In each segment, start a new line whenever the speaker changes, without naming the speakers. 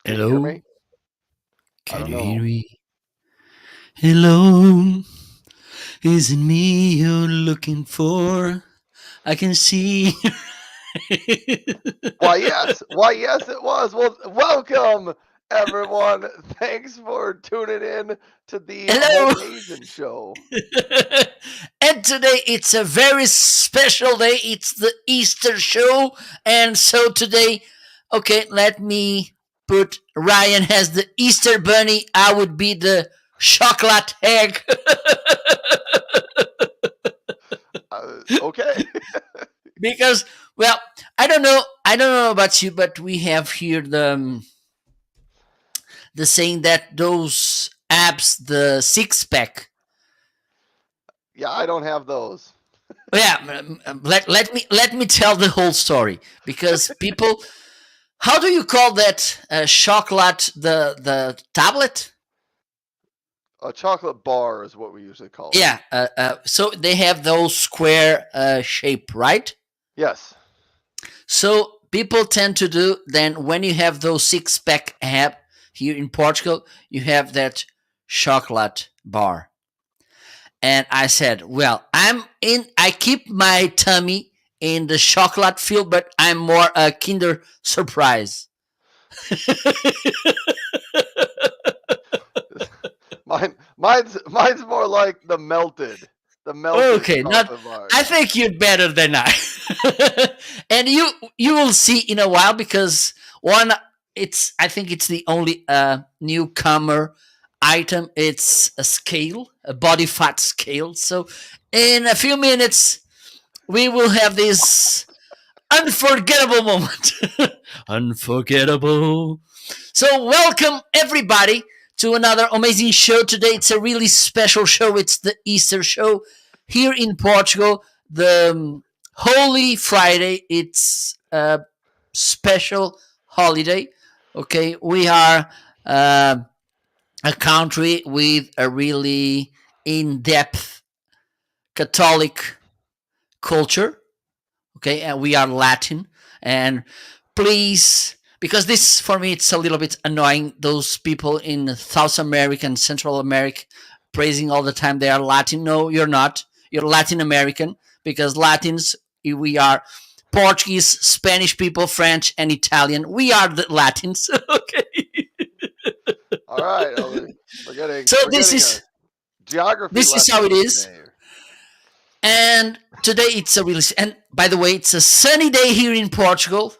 Can you hear
Hello?
me? I
Can
don't
you hear
know.
me? Hello? Is it me you're looking for? I can see.
Why, yes, it was. Well, welcome, everyone. Thanks for tuning in to the
Hello?
Homeazin show.
And today it's a very special day. It's the Easter show. And so today, okay, let me put Ryan as the Easter bunny. I would be the chocolate egg.
Okay.
Because, well, I don't know about you, but we have here the saying that those abs, the six pack.
Yeah, I don't have those.
Yeah, let me tell the whole story, because people, how do you call that chocolate, the tablet?
A chocolate bar is what we usually call it.
Yeah, so they have those square shape, right?
Yes.
So people tend to do, then when you have those six pack ab here in Portugal, you have that chocolate bar. And I said, well, I keep my tummy in the chocolate field, but I'm more a Kinder Surprise.
Mine's more like the melted
Okay, not.
chocolate
I
bars.
think you're better than I. And you will see in a while, because one, it's I think it's the only newcomer item. It's a scale, a body fat scale. So in a few minutes we will have this unforgettable moment. Unforgettable. So, welcome everybody to another amazing show. Today it's a really special show. It's the Easter show here in Portugal. The Holy Friday. It's a special holiday. Okay, we are a country with a really in-depth Catholic culture. Okay, and we are Latin. And please, because this for me it's a little bit annoying, those people in South America and Central America praising all the time they are Latin. No, you're not. You're Latin American, because Latins, we are Portuguese, Spanish people, French, and Italian. We are the Latins. Okay.
All right. We're getting
So
we're getting a geography
this is how it
lesson
is.
today.
And today it's a really, and by the way, it's a sunny day here in Portugal.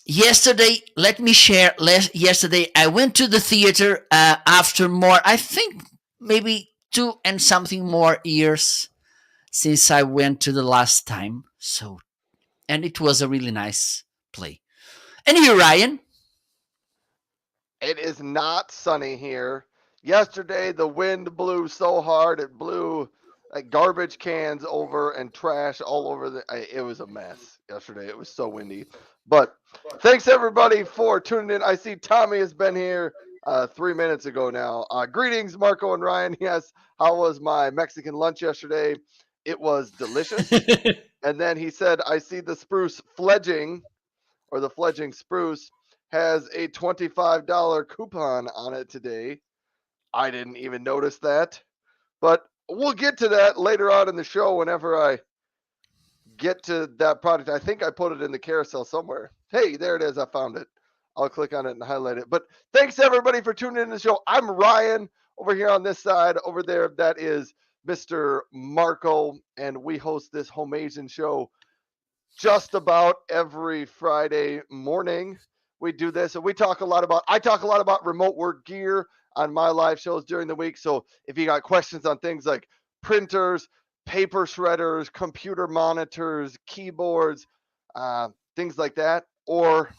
Yesterday, let me share. Yesterday, I went to the theater after more, I think maybe two and something more years since I went to the last time. So, and it was a really nice play. And you, Ryan?
It is not sunny here. Yesterday, the wind blew so hard it blew like garbage cans over and trash all over it was a mess yesterday. It was so windy. But thanks everybody for tuning in. I see Tommy has been here 3 minutes ago now. Greetings, Marco and Ryan. Yes, how was my Mexican lunch yesterday? It was delicious. And then he said, I see the spruce fledging or the fledging spruce has a $25 coupon on it today. I didn't even notice that, but we'll get to that later on in the show whenever I get to that product. I think I put it in the carousel somewhere. Hey, there it is. I found it. I'll click on it and highlight it. But thanks everybody for tuning in to the show. I'm Ryan over here on this side. Over there, that is Mr. Marco, and we host this Homeazin show just about every Friday morning. We do this and I talk a lot about remote work gear on my live shows during the week. So if you got questions on things like printers, paper shredders, computer monitors, keyboards, things like that, or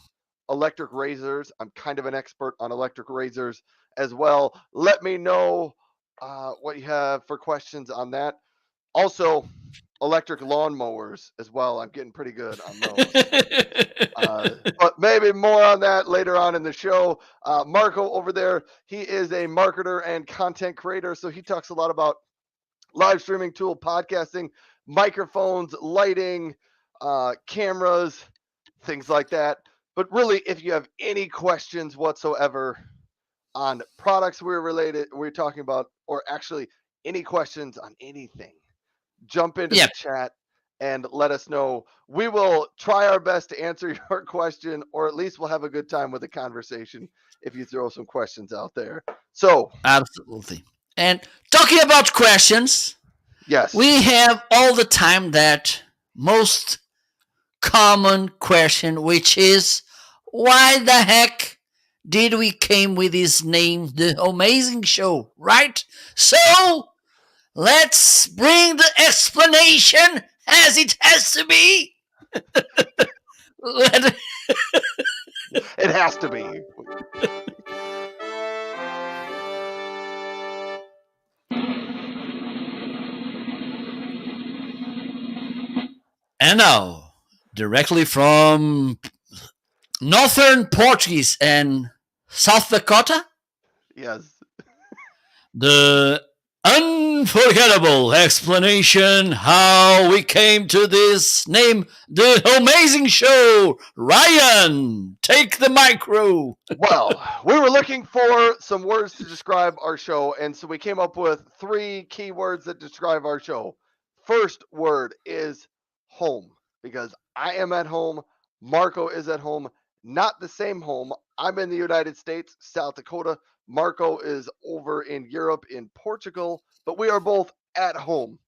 electric razors, I'm kind of an expert on electric razors as well. Let me know what you have for questions on that. Also, electric lawnmowers as well. I'm getting pretty good on those. But maybe more on that later on in the show. Marco over there, he is a marketer and content creator. So he talks a lot about live streaming tool, podcasting, microphones, lighting, cameras, things like that. But really, if you have any questions whatsoever on products we're talking about, or actually any questions on anything, jump into the
Yep,
chat and let us know. We will try our best to answer your question, or at least we'll have a good time with the conversation if you throw some questions out there. So,
absolutely. And talking about questions,
yes,
we have all the time that most common question, which is why the heck did we came with this name, the Amazing Show, right? So let's bring the explanation as it has to be. Let-
it has to be.
and now, directly from northern Portuguese and South Dakota,
Yes.
the unforgettable explanation how we came to this name, the Amazing Show. Ryan, take the micro.
Well, we were looking for some words to describe our show, and so we came up with 3 keywords that describe our show. First word is home, because I am at home, Marco is at home, not the same home. I'm in the United States, South Dakota. Marco is over in Europe, in Portugal, but we are both at home.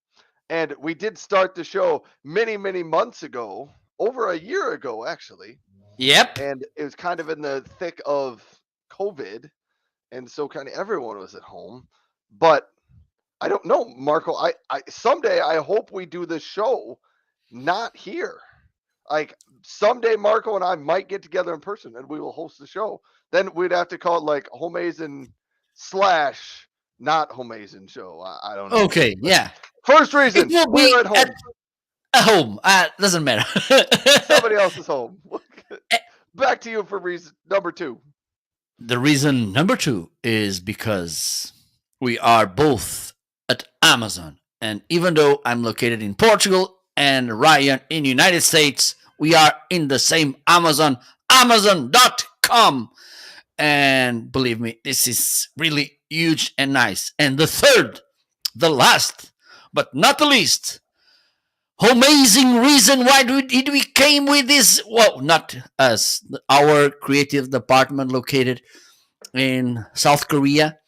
And we did start the show many, many months ago, over a year ago, actually.
Yep.
And it was kind of in the thick of COVID, and so kind of everyone was at home. But I don't know, Marco. I someday I hope we do this show not here. Like someday, Marco and I might get together in person, and we will host the show. Then we'd have to call it like Homeazin slash not Homeazin show. I don't know.
Okay,
But
yeah.
first
It
reason,
will
we're
be
at home.
at home. Doesn't matter.
Somebody else's home. Back to you for reason number 2.
The reason number 2 is because we are both at Amazon. And even though I'm located in Portugal and Ryan in the United States, we are in the same Amazon, Amazon.com. And believe me, this is really huge and nice. And the third, the last, but not the least, amazing reason why did we came with this. Well, not us, our creative department located in South Korea.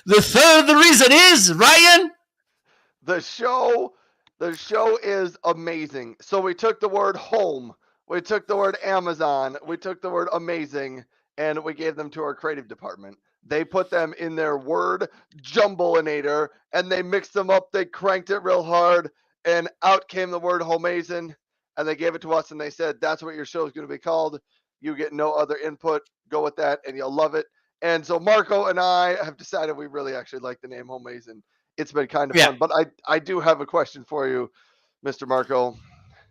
The third reason is Ryan.
The show is amazing. So we took the word home, we took the word Amazon, we took the word amazing, and we gave them to our creative department. They put them in their word jumbleinator, and they mixed them up. They cranked it real hard, and out came the word Homeazin, and they gave it to us, and they said, that's what your show is going to be called. You get no other input. Go with that, and you'll love it. And so Marco and I have decided we really actually like the name Homeazin. It's been kind of
Yeah.
fun, but I do have a question for you, Mr. Marco.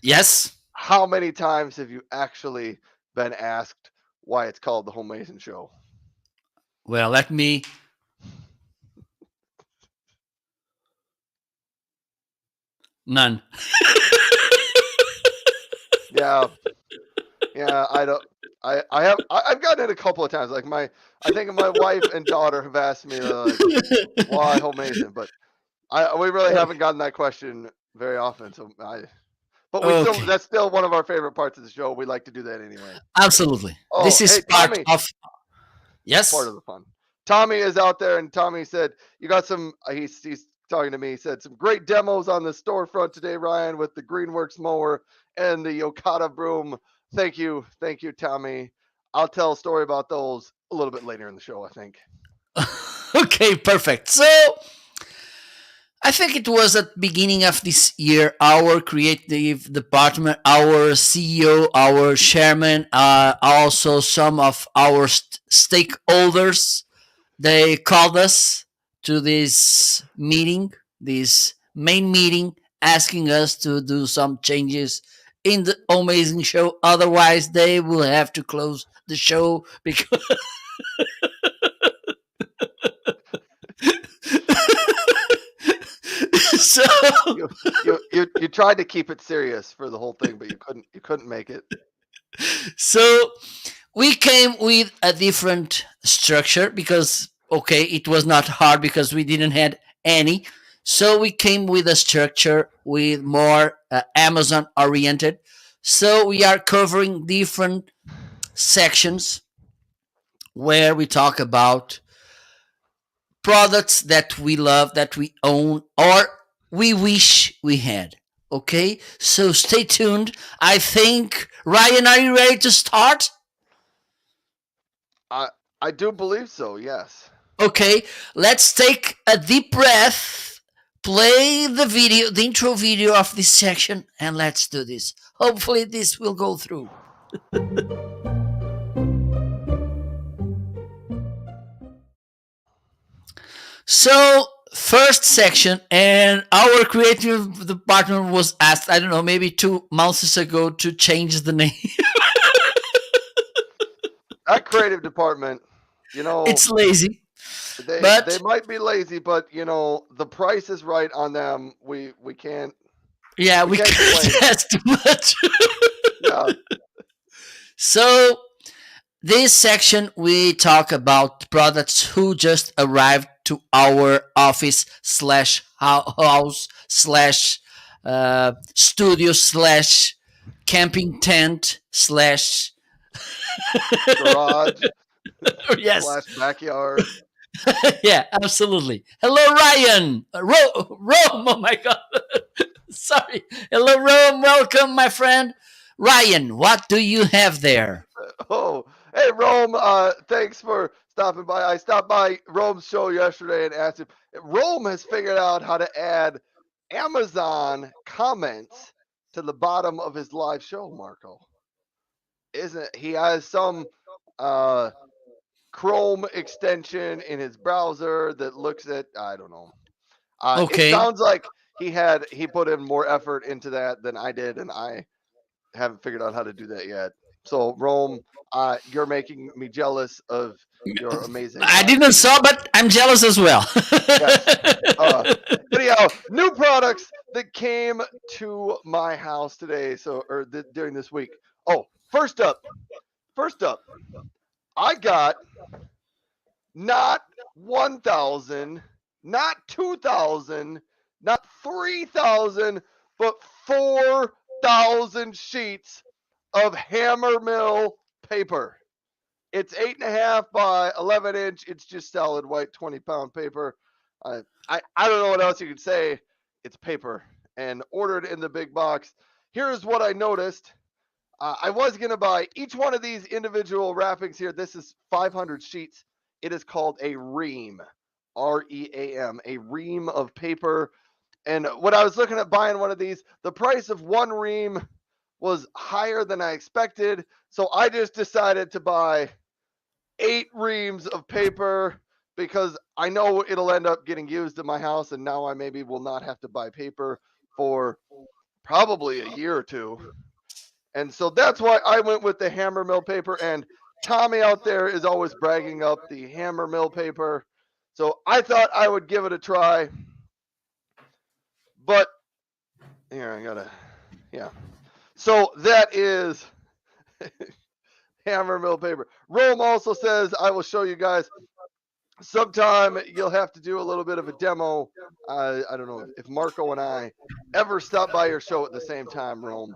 Yes.
How many times have you actually been asked why it's called the Homeazin Show?
Well, let me. None.
Yeah, I don't. I've gotten it a couple of times. Like I think my wife and daughter have asked me like, why Homeazin, but we really haven't gotten that question very often. But we still,
Okay.
that's still one of our favorite parts of the show. We like to do that anyway.
Absolutely.
Oh,
This is
hey,
part
Tommy.
of. Yes.
Part of the fun. Tommy is out there, and Tommy said, you got some, he's talking to me, he said, some great demos on the storefront today, Ryan, with the Greenworks mower and the Yokata broom. Thank you, Tommy. I'll tell a story about those a little bit later in the show, I think.
Okay, perfect. So, I think it was at the beginning of this year, our creative department, our CEO, our chairman, also some of our stakeholders, they called us to this meeting, this main meeting, asking us to do some changes in the Amazing Show. Otherwise, they will have to close the show because. So
You tried to keep it serious for the whole thing, but you couldn't make it.
so we came with a different structure because okay, it was not hard because we didn't had any. So we came with a structure with more Amazon oriented. So we are covering different sections where we talk about products that we love, that we own, or we wish we had. Okay, so stay tuned. I think, Ryan, are you ready to start?
I I do believe so. Yes.
Okay, let's take a deep breath, play the video, the intro video of this section, and let's do this. Hopefully, this will go through. So, first section, and our creative department was asked, I don't know, maybe 2 months ago to change the name.
That creative department, you know,
It's lazy,
they
but
might be lazy, but the price is right on them. We can't
yeah,
we
we
can't
can't
complain.
ask too much.
Yeah.
So, this section we talk about products who just arrived to our office slash house slash studio slash camping tent slash
Garage
yes.
slash backyard.
Yeah, absolutely. Hello, Ryan. Rome. Oh my God. Sorry. Hello, Rome. Welcome, my friend. Ryan, what do you have there?
Oh, hey Rome. Thanks for stopping by. I stopped by Rome's show yesterday and asked him. Rome has figured out how to add Amazon comments to the bottom of his live show. Marco, isn't he has some uh Chrome extension in his browser that looks at I don't know. It
Okay.
sounds like he put in more effort into that than I did, and I haven't figured out how to do that yet. So Rome, you're making me jealous of your amazing
I didn't
creative
saw,
work.
but I'm jealous as well.
Yes. Anyhow, new products that came to my house today. So during this week. Oh, first up, I got not 1,000, not 2,000, not 3,000, but 4,000 sheets of hammer mill paper. It's 8.5 by 11 inch. It's just solid white 20-pound paper. I don't know what else you could say. It's paper and ordered in the big box. Here's what I noticed. I was going to buy each one of these individual wrappings here. This is 500 sheets. It is called a ream, REAM, a ream of paper. And when I was looking at buying one of these, the price of one ream was higher than I expected. So I just decided to buy 8 reams of paper because I know it'll end up getting used in my house. And now I maybe will not have to buy paper for probably a year or two. And so that's why I went with the hammer mill paper. And Tommy out there is always bragging up the hammer mill paper. So I thought I would give it a try. But here, yeah. So that is hammer mill paper. Rome also says, I will show you guys sometime. You'll have to do a little bit of a demo. I don't know if Marco and I ever stop by your show at the same time, Rome.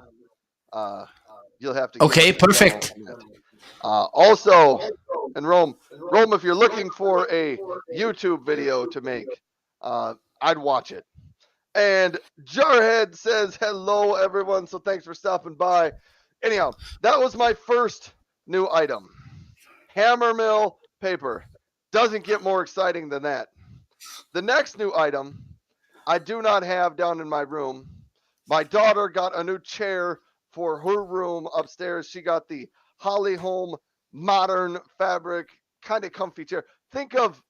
You'll have to give
Okay,
us a demo
perfect.
on that. Also, and Rome, if you're looking for a YouTube video to make, I'd watch it. And Jarhead says hello, everyone. So thanks for stopping by. Anyhow, that was my first new item. Hammer mill paper. Doesn't get more exciting than that. The next new item I do not have down in my room. My daughter got a new chair for her room upstairs. She got the Holly Home modern fabric, kind of comfy chair. Think of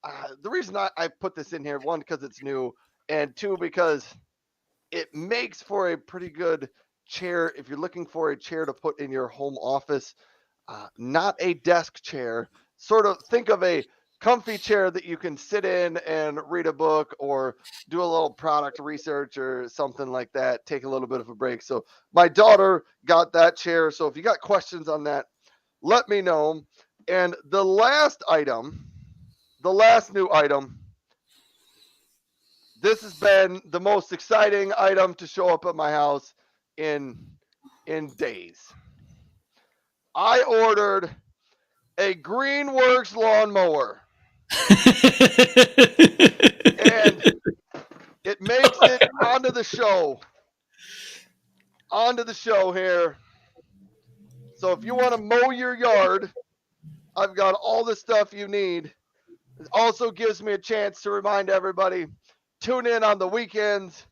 the reason I put this in here, one, because it's new, and two, because it makes for a pretty good chair if you're looking for a chair to put in your home office. Not a desk chair. Sort of think of a comfy chair that you can sit in and read a book or do a little product research or something like that. Take a little bit of a break. So my daughter got that chair. So if you got questions on that, let me know. And the last new item, this has been the most exciting item to show up at my house in days. I ordered a Greenworks lawnmower. And it makes it onto the show. Onto the show here. So if you want to mow your yard, I've got all the stuff you need. It also gives me a chance to remind everybody, tune in on the weekends.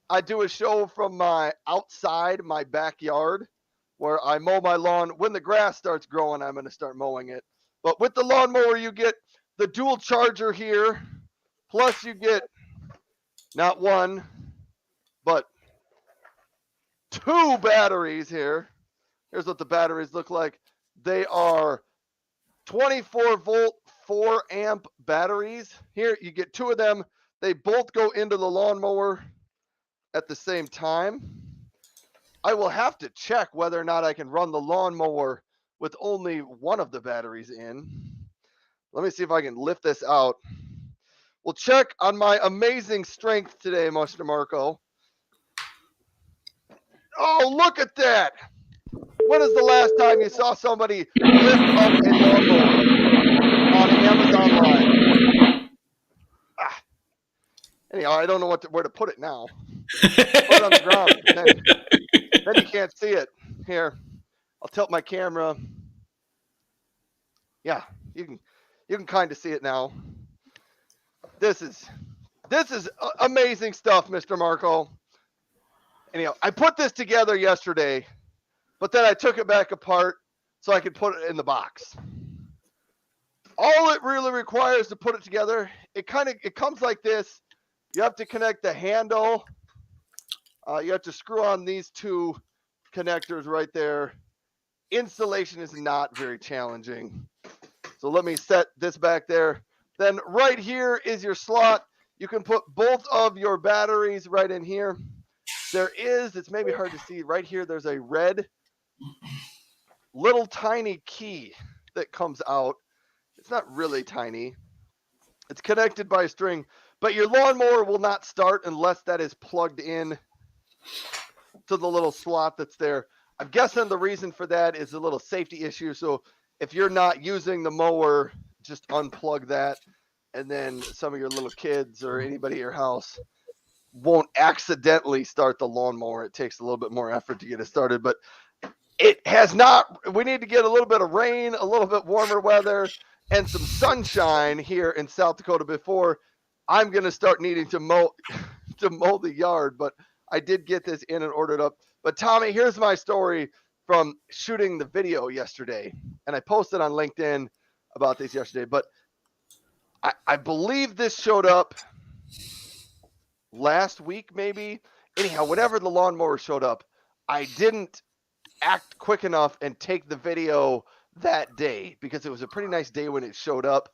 I do a show from my outside, my backyard, where I mow my lawn. When the grass starts growing, I'm going to start mowing it. But with the lawnmower, you get the dual charger here. Plus you get not one, but 2 batteries here. Here's what the batteries look like. They are 24 volt, 4 amp batteries. Here, you get 2 of them. They both go into the lawnmower at the same time. I will have to check whether or not I can run the lawnmower with only one of the batteries in. Let me see if I can lift this out. We'll check on my amazing strength today, Mr. Marco. Oh, look at that. When is the last time you saw somebody lift up a lawnmower on Amazon Live? Anyhow, I don't know where to put it now. Put it on the ground. Then you can't see it. Here, I'll tilt my camera. Yeah, you can kind of see it now. This is amazing stuff, Mr. Marco. Anyhow, I put this together yesterday, but then I took it back apart so I could put it in the box. All it really requires to put it together, it comes like this. You have to connect the handle. You have to screw on these 2 connectors right there. Installation is not very challenging. So let me set this back there. Then right here is your slot. You can put both of your batteries right in here. It's maybe hard to see, right here there's a red little tiny key that comes out. It's not really tiny. It's connected by a string, but your lawnmower will not start unless that is plugged in to the little slot that's there. I'm guessing the reason for that is a little safety issue. So if you're not using the mower, just unplug that, and then some of your little kids or anybody at your house won't accidentally start the lawnmower. It takes a little bit more effort to get it started, but it has not. We need to get a little bit of rain, a little bit warmer weather, and some sunshine here in South Dakota before I'm going to start needing to mow the yard. But I did get this in and ordered up. But Tommy, here's my story from shooting the video yesterday, and I posted on LinkedIn about this yesterday. But I believe this showed up last week, maybe. Anyhow, whenever the lawnmower showed up, I didn't act quick enough and take the video that day because it was a pretty nice day when it showed up.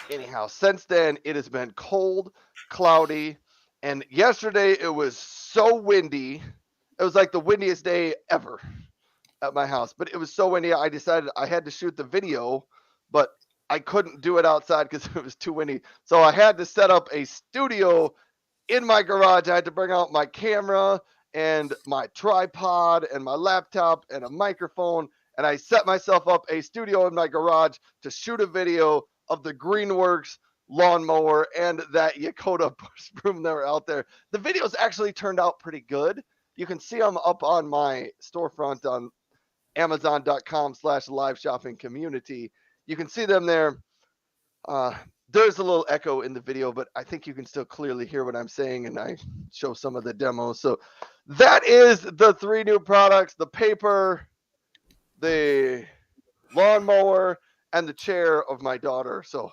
Anyhow, since then, it has been cold, cloudy, and yesterday it was so windy. It was like the windiest day ever at my house, but it was so windy, I decided I had to shoot the video, but I couldn't do it outside because it was too windy. So I had to set up a studio in my garage. I had to bring out my camera and my tripod and my laptop and a microphone, and I set myself up a studio in my garage to shoot a video of the Greenworks lawnmower and that Yakota push broom that were out there. The videos actually turned out pretty good. You can see them up on my storefront on Amazon.com/live shopping community. You can see them there. There's a little echo in the video, but I think you can still clearly hear what I'm saying, and I show some of the demos. So that is the 3 new products: the paper, the lawnmower, and the chair of my daughter. So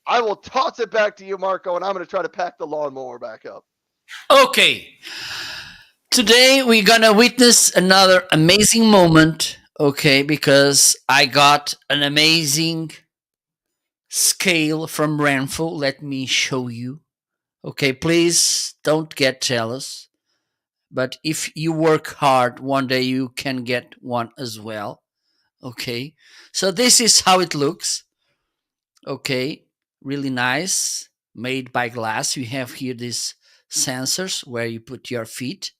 I will toss it back to you, Marco, and I'm going to try to pack the lawnmower back up.
Okay. Today we're going to witness another amazing moment, okay, because I got an amazing scale from Renfrew. Let me show you. Okay, please don't get jealous. But if you work hard, one day you can get one as well. Okay, so this is how it looks. Okay, really nice, made by glass. You have here these sensors where you put your feet.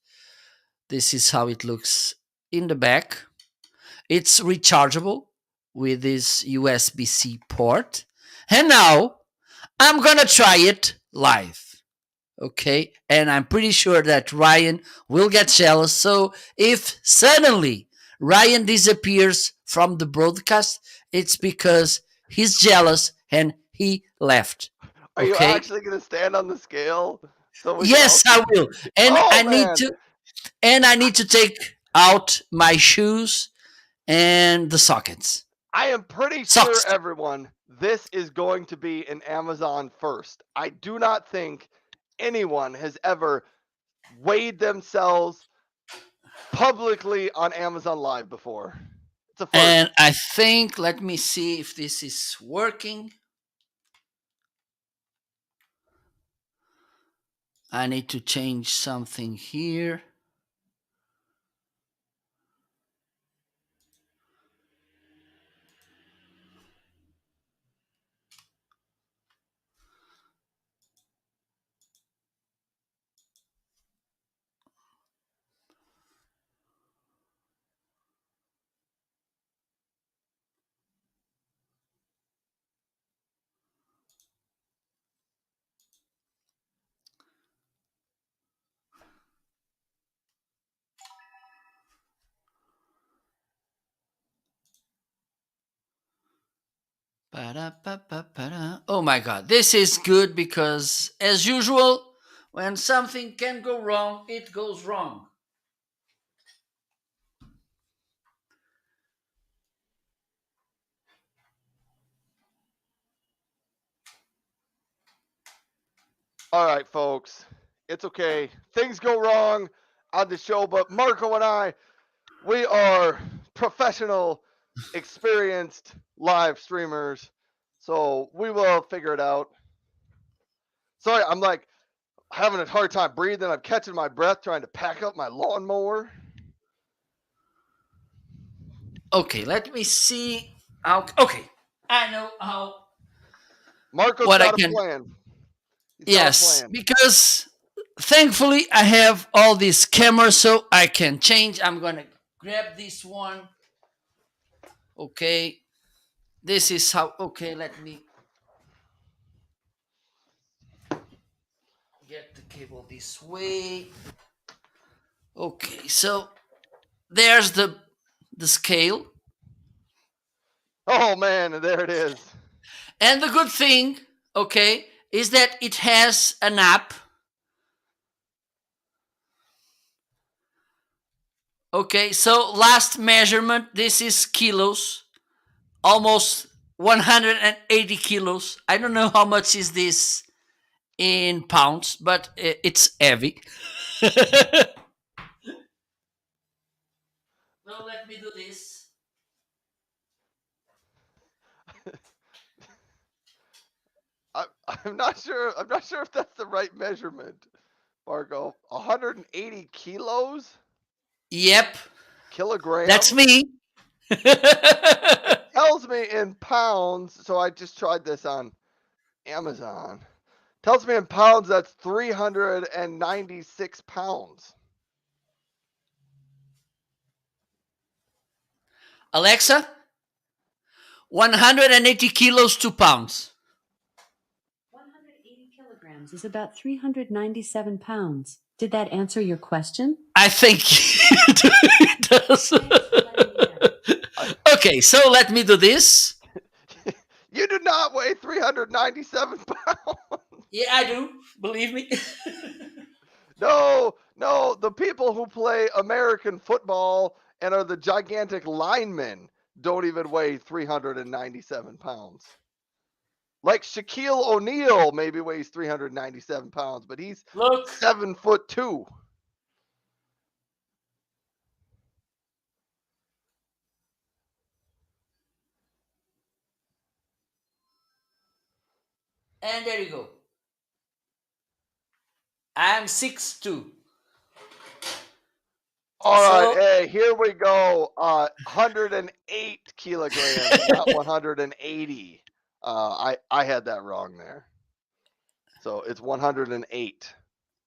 This is how it looks in the back. It's rechargeable with this USB-C port. And now I'm gonna try it live. Okay, and I'm pretty sure that Ryan will get jealous. So if suddenly Ryan disappears from the broadcast, it's because he's jealous and he left.
Are you
Okay,
actually gonna stand on the scale so we can all
yes, I
see?
will. And
Oh
I need
man,
to take out my shoes and the sockets.
I am pretty sure,
Socks.
everyone, this is going to be an Amazon first. I do not think anyone has ever weighed themselves publicly on Amazon Live before. It's a first.
And I think, let me see if this is working. I need to change something here. Ba-da-ba-ba-ba-da. Oh my god, this is good because, as usual, when something can go wrong, it goes wrong.
All right, folks. It's okay. Things go wrong on the show, but Marco and I, we are professional, experienced live streamers. So we will figure it out. Sorry, I'm like having a hard time breathing. I'm catching my breath trying to pack up my lawnmower.
Okay, let me see. Okay, I know how.
Marco's
What I
got a
can.
plan. He's got a
Yes,
plan.
because thankfully I have all these cameras so I can change. I'm gonna grab this one. Okay, this is how. Okay, let me get the cable this way. Okay, so there's the scale.
Oh man, and there it is.
And the good thing, okay, is that it has an app. Okay, so last measurement, this is kilos, almost 180 kilos. I don't know how much is this in pounds, but it's heavy. Now let me do this.
I, I'm not sure. I'm not sure if that's the right measurement, Marco. 180 kilos,
Yep, that's
kilograms.
me.
Tells me in pounds. So I just tried this on Amazon. Tells me in pounds that's 396 pounds.
Alexa, 180 kilos, 2 pounds.
180 kilograms is about 397 pounds. Did that answer your question?
I think it does. Okay, so let me do this.
You do not weigh 397 pounds.
Yeah, I do. Believe me.
No, no, the people who play American football and are the gigantic linemen don't even weigh 397 pounds. Like Shaquille O'Neal maybe weighs 397 pounds, but he's
Look.
7'2".
And there you go. I'm 6'2".
All right,
So
hey, here we go. 108 kilograms, not 180. I had that wrong there. So it's 108.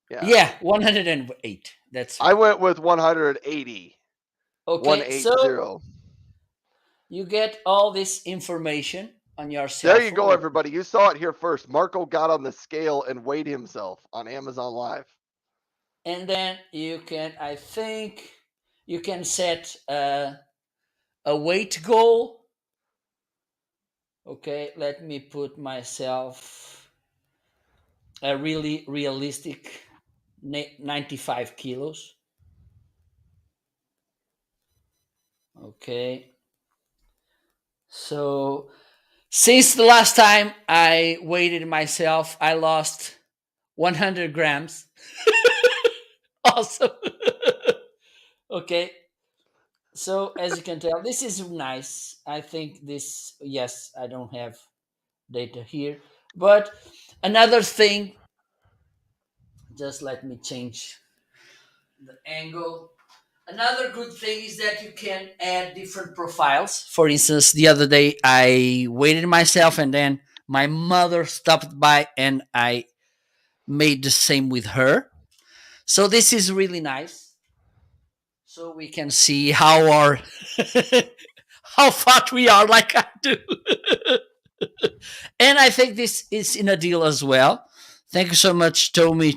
Yeah.
yeah, 108. That's
I
right.
went with 180.
Okay, so
180.
you get all this information on your cell
There you go,
phone,
everybody. You saw it here first. Marco got on the scale and weighed himself on Amazon Live.
and then you can, I think, you can set a weight goal. Okay, let me put myself a really realistic 95 kilos. Okay, so since the last time I weighed myself, I lost 100 grams. Awesome. Okay, so as you can tell, this is nice. I think this, yes, I don't have data here, but another thing, just let me change the angle. Another good thing is that you can add different profiles. For instance, the other day I weighed myself and then my mother stopped by and I made the same with her. So this is really nice. So we can see how our how fat we are, like I do. And I think this is in a deal as well. Thank you so much, Tommy,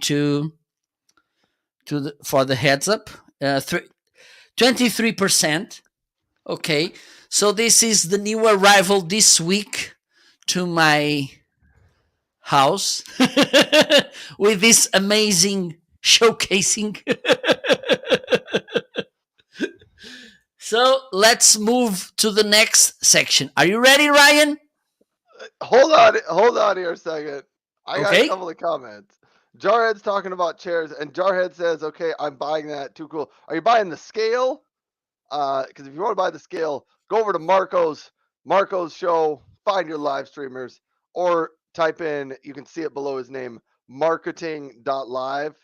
for the heads up. 23%. Okay, so this is the new arrival this week to my house with this amazing showcasing. So let's move to the next section. Are you ready, Ryan?
Hold on here a second. I got a
Okay.
couple of comments. Jarhead's talking about chairs, and Jarhead says, "Okay, I'm buying that. Too cool. Are you buying the scale? Because if you want to buy the scale, go over to Marco's show, find your live streamers, or type in. You can see it below his name, marketing.live.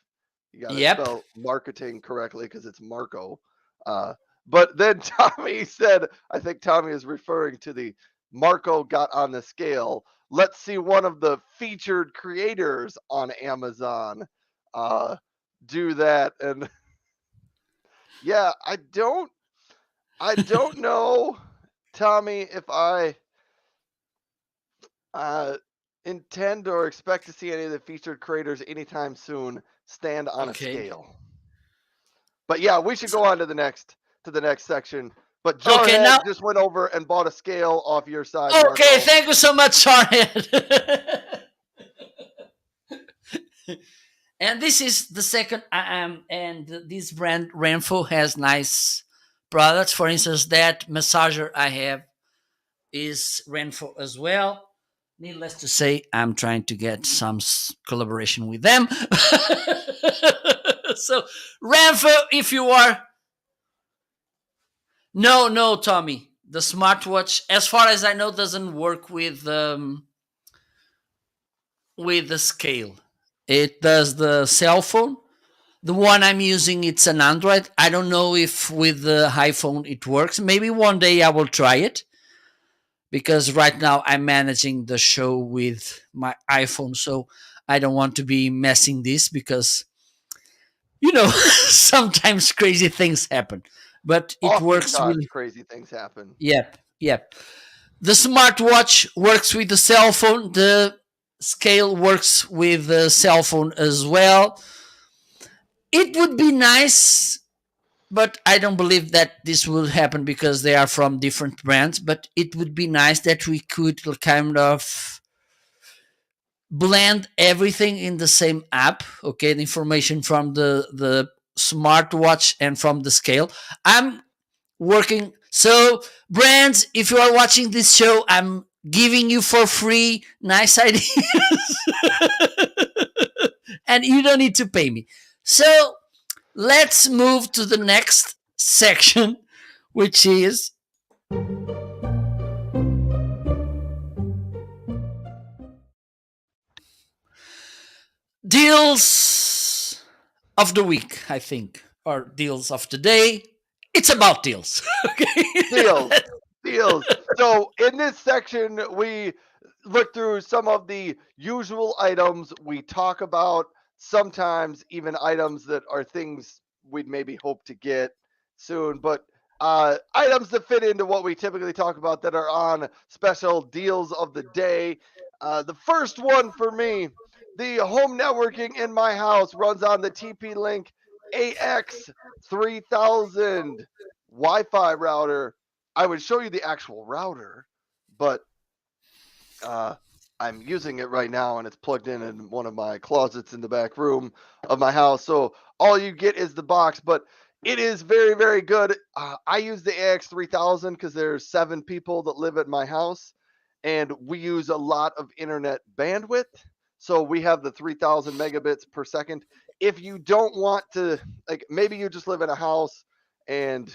You got to
Yep.
spell marketing correctly because it's Marco. But then Tommy said, I think Tommy is referring to the Marco got on the scale. Let's see one of the featured creators on Amazon do that. And yeah, I don't know, Tommy, if I intend or expect to see any of the featured creators anytime soon stand on a
Okay.
scale. But yeah, we should go on to the next section. But
Okay. Now.
Jarhead just went over and bought a scale off your side,
Okay.
Marco.
Thank you so much, Jarhead. And this is the second. And this brand Renfo has nice products. For instance, that massager I have is Renfo as well. Needless to say, I'm trying to get some collaboration with them. So, Renfo, if you are. No, Tommy. The smartwatch, as far as I know, doesn't work with the scale. It does the cell phone. The one I'm using, it's an Android. I don't know if with the iPhone it works. Maybe one day I will try it because right now I'm managing the show with my iPhone, so I don't want to be messing this because sometimes crazy things happen. But it works
Oftentimes
really.
crazy things happen.
Yep. The smartwatch works with the cell phone. The scale works with the cell phone as well. It would be nice, but I don't believe that this will happen because they are from different brands. But it would be nice that we could kind of blend everything in the same app. Okay, the information from the smartwatch and from the scale. I'm working. So, brands, if you are watching this show, I'm giving you for free nice ideas. And you don't need to pay me. So, let's move to the next section, which is Deals of the week, I think, or deals of the day. It's about deals. Okay.
Deals, deals. So in this section, we look through some of the usual items we talk about, sometimes even items that are things we'd maybe hope to get soon, but items that fit into what we typically talk about that are on special deals of the day. The first one for me, the home networking in my house runs on the TP-Link AX3000 Wi-Fi router. I would show you the actual router, but I'm using it right now and it's plugged in one of my closets in the back room of my house. So all you get is the box, but it is very, very good. I use the AX3000 because there's 7 people that live at my house and we use a lot of internet bandwidth. So we have the 3000 megabits per second. If you don't want to, like, maybe you just live in a house and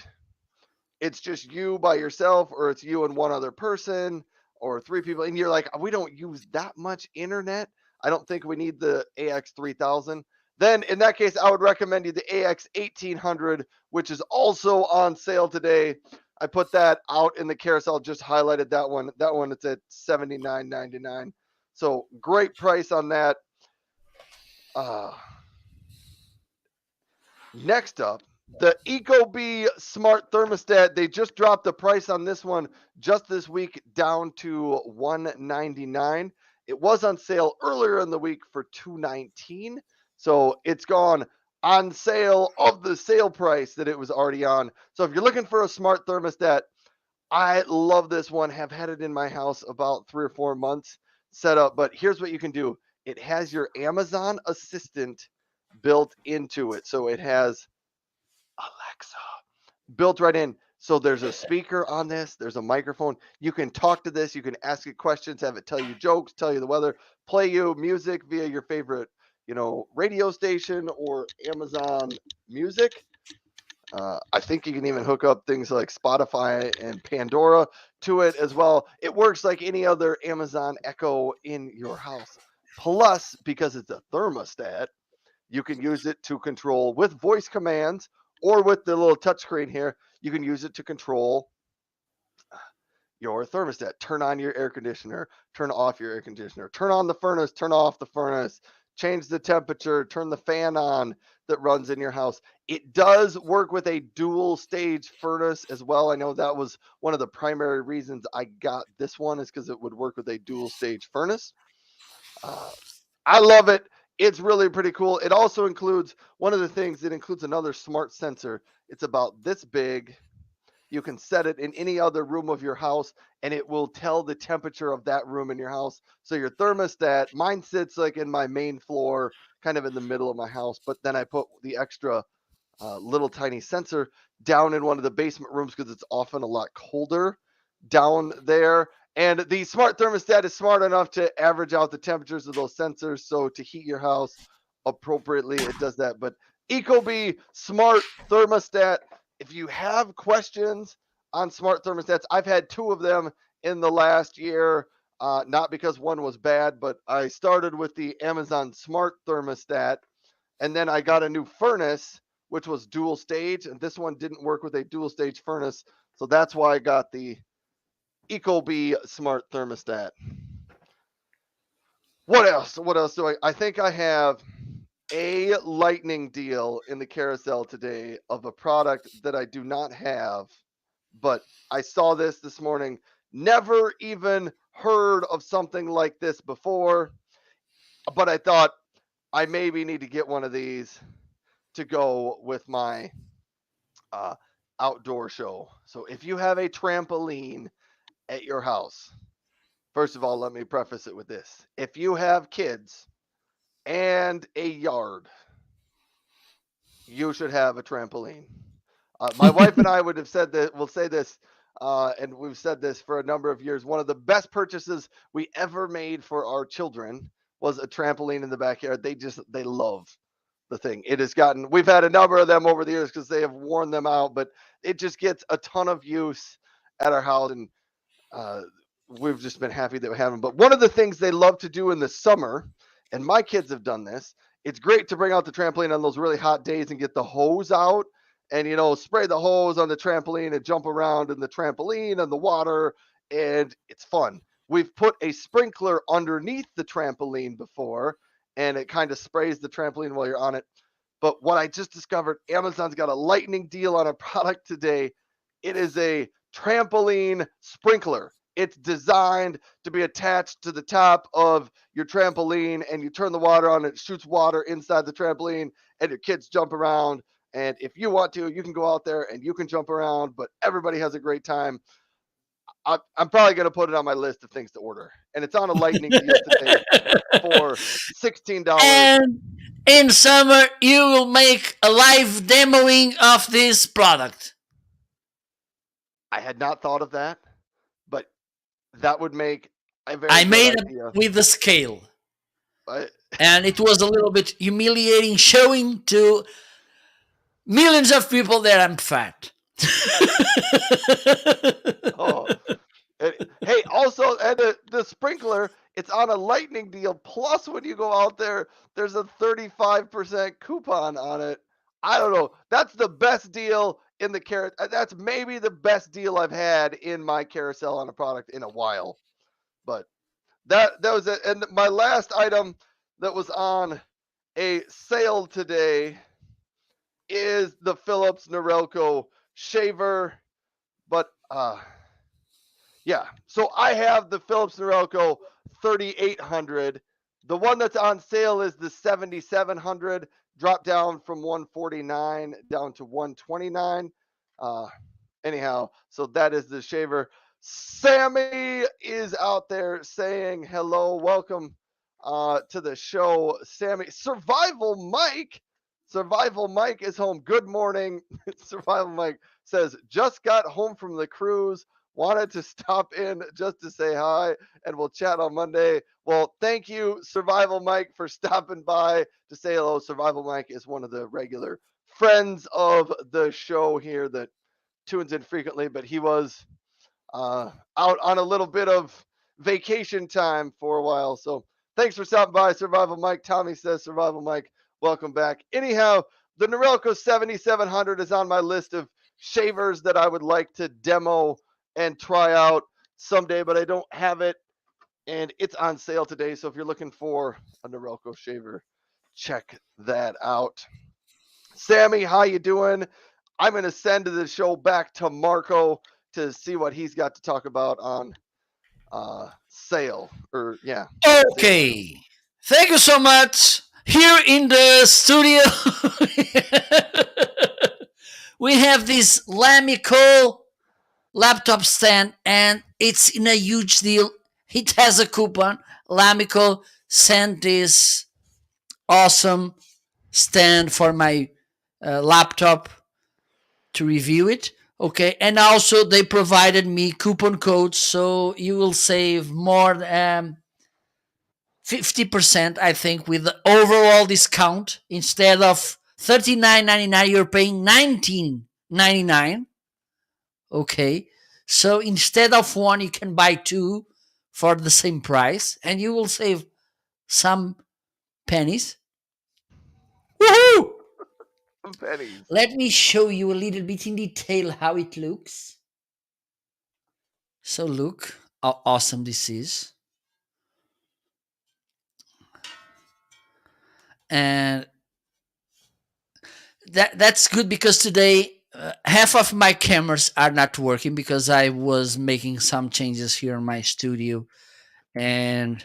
it's just you by yourself, or it's you and one other person, or 3 people, and you're like, we don't use that much internet. I don't think we need the AX3000. Then in that case, I would recommend you the AX1800, which is also on sale today. I put that out in the carousel, just highlighted that one. That one, it's at $79.99. So great price on that. Next up, the Ecobee Smart Thermostat. They just dropped the price on this one just this week down to $199. It was on sale earlier in the week for $219. So it's gone on sale of the sale price that it was already on. So if you're looking for a smart thermostat, I love this one. Have had it in my house about 3 or 4 months set up. But here's what you can do. It has your Amazon Assistant built into it. So it has Alexa built right in. So there's a speaker on this, there's a microphone. You can talk to this, you can ask it questions, have it tell you jokes, tell you the weather, play you music via your favorite, radio station or Amazon Music. I think you can even hook up things like Spotify and Pandora to it as well. It works like any other Amazon Echo in your house. Plus, because it's a thermostat, you can use it to control with voice commands or with the little touchscreen here. You can use it to control your thermostat. Turn on your air conditioner, turn off your air conditioner, turn on the furnace, turn off the furnace, change the temperature, turn the fan on that runs in your house. It does work with a dual stage furnace as well. I know that was one of the primary reasons I got this one, is because it would work with a dual stage furnace. I love it. It's really pretty cool. It also includes one of the things, it includes another smart sensor. It's about this big. You can set it in any other room of your house and it will tell the temperature of that room in your house. So your thermostat, mine sits like in my main floor, kind of in the middle of my house, but then I put the extra little tiny sensor down in one of the basement rooms because it's often a lot colder down there. And the smart thermostat is smart enough to average out the temperatures of those sensors. So to heat your house appropriately, it does that. But Ecobee Smart Thermostat, if you have questions on smart thermostats, I've had 2 of them in the last year. Not because one was bad, but I started with the Amazon Smart Thermostat, and then I got a new furnace, which was dual stage, and this one didn't work with a dual stage furnace. So that's why I got the Ecobee Smart Thermostat. What else? What else do I think I have a lightning deal in the carousel today of a product that I do not have, but I saw this morning. Never even heard of something like this before, but I thought I maybe need to get one of these to go with my outdoor show. So if you have a trampoline at your house, first of all, let me preface it with this. If you have kids and a yard, you should have a trampoline. My wife and I would have said that, we'll say this, and we've said this for a number of years. One of the best purchases we ever made for our children was a trampoline in the backyard. They love the thing. It has gotten, we've had a number of them over the years because they have worn them out, but it just gets a ton of use at our house. And we've just been happy that we have them. But one of the things they love to do in the summer And my kids have done this. It's great to bring out the trampoline on those really hot days and get the hose out and, spray the hose on the trampoline and jump around in the trampoline and the water. And it's fun. We've put a sprinkler underneath the trampoline before, and it kind of sprays the trampoline while you're on it. But what I just discovered, Amazon's got a lightning deal on a product today. It is a trampoline sprinkler. It's designed to be attached to the top of your trampoline, and you turn the water on, it shoots water inside the trampoline, and your kids jump around. And if you want to, you can go out there and you can jump around, but everybody has a great time. I'm probably going to put it on my list of things to order. And it's on a lightning deal today for $16.
And in summer, you will make a live demoing of this product.
I had not thought of that, but that would make a very
I
good
made
idea.
it with the scale.
But
And it was a little bit humiliating showing to millions of people that I'm fat.
oh, hey, also, and the sprinkler, it's on a lightning deal. Plus, when you go out there, there's a 35% coupon on it. I don't know. That's the best deal in the carrot. That's maybe the best deal I've had in my carousel on a product in a while. But that was it. And my last item that was on a sale today is the Philips Norelco shaver. But yeah, so I have the Philips Norelco 3800. The one that's on sale is the 7700, dropped down from 149 down to 129. Anyhow, so that is the shaver. Sammy is out there saying hello, welcome to the show. Sammy, Survival Mike is home. Good morning. Survival Mike says, just got home from the cruise. Wanted to stop in just to say hi, and we'll chat on Monday. Well, thank you, Survival Mike, for stopping by to say hello. Survival Mike is one of the regular friends of the show here that tunes in frequently, but he was out on a little bit of vacation time for a while. So thanks for stopping by, Survival Mike. Tommy says, Survival Mike, welcome back. Anyhow, the Norelco 7700 is on my list of shavers that I would like to demo and try out someday, but I don't have it, and it's on sale today. So if you're looking for a Norelco shaver, check that out. Sammy, how you doing? I'm going to send the show back to Marco to see what he's got to talk about on sale.
Okay. Thank you so much. Here in the studio, we have this Lamico laptop stand, and it's in a huge deal. It has a coupon. Lamico sent this awesome stand for my laptop to review it. Okay, and also they provided me coupon codes, so you will save more than 50%, I think, with the overall discount. Instead of $39.99, you're paying $19.99. Okay, so instead of one, you can buy two for the same price, and you will save some pennies. Woohoo!
Pennies.
Let me show you a little bit in detail how it looks. So look how awesome this is. And that's good because today half of my cameras are not working because I was making some changes here in my studio. And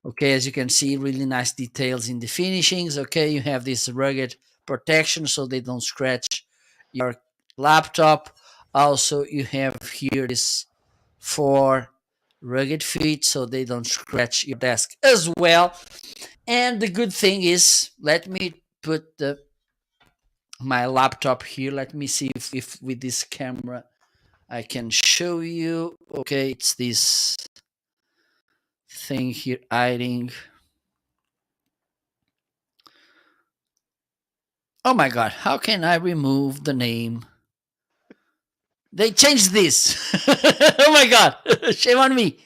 okay, as you can see, really nice details in the finishings. Okay, you have this rugged protection so they don't scratch your laptop. Also, you have here this 4 rugged feet so they don't scratch your desk as well. And the good thing is, let me put my laptop here. Let me see if with this camera I can show you. Okay, it's this thing here hiding. Oh my god, how can I remove the name? They changed this. Oh my god, shame on me.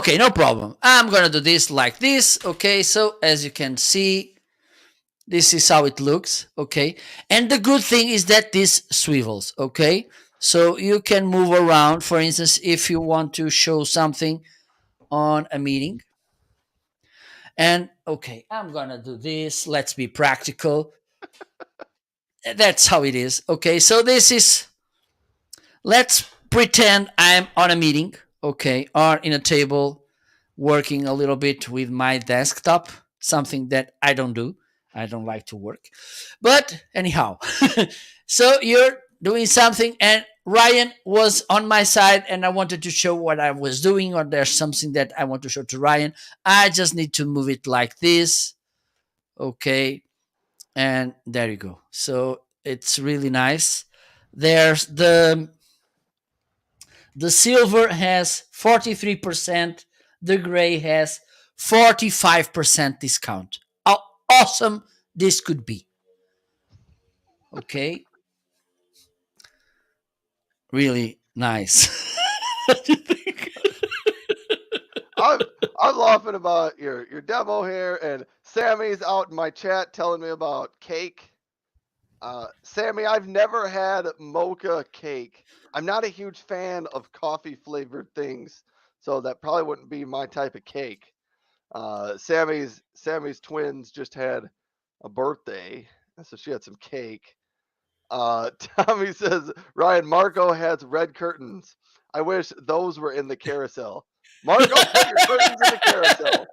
Okay, no problem. I'm gonna do this like this. Okay, so as you can see, this is how it looks. Okay, and the good thing is that this swivels. Okay, so you can move around. For instance, if you want to show something on a meeting, and okay, I'm gonna do this. Let's be practical. That's how it is. Okay, so this is, let's pretend I'm on a meeting, okay, or in a table working a little bit with my desktop, something that I don't do. I don't like to work. But anyhow, so you're doing something, and Ryan was on my side, and I wanted to show what I was doing, or there's something that I want to show to Ryan. I just need to move it like this, okay, and there you go. So it's really nice. There's the silver has 43%, the gray has 45% discount. How awesome this could be. Okay, really nice. What do you think?
I'm laughing about your demo here, and Sammy's out in my chat telling me about cake. Sammy, I've never had mocha cake. I'm not a huge fan of coffee flavored things, so that probably wouldn't be my type of cake. Sammy's twins just had a birthday, so she had some cake. Tommy says Ryan, Marco has red curtains. I wish those were in the carousel. Marco, put your curtains in the carousel.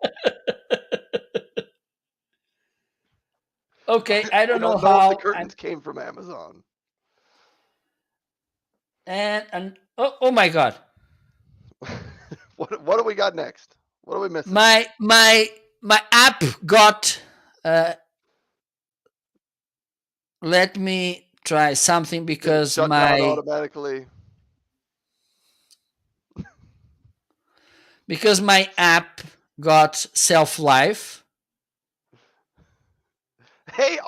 Okay, I
I
don't know
don't know if the
how.
curtains came from Amazon.
And oh my god,
What do we got next? What are we missing?
my app got. Let me try something
Did it
because
shut down
my
automatically?
app got self life.
Hey,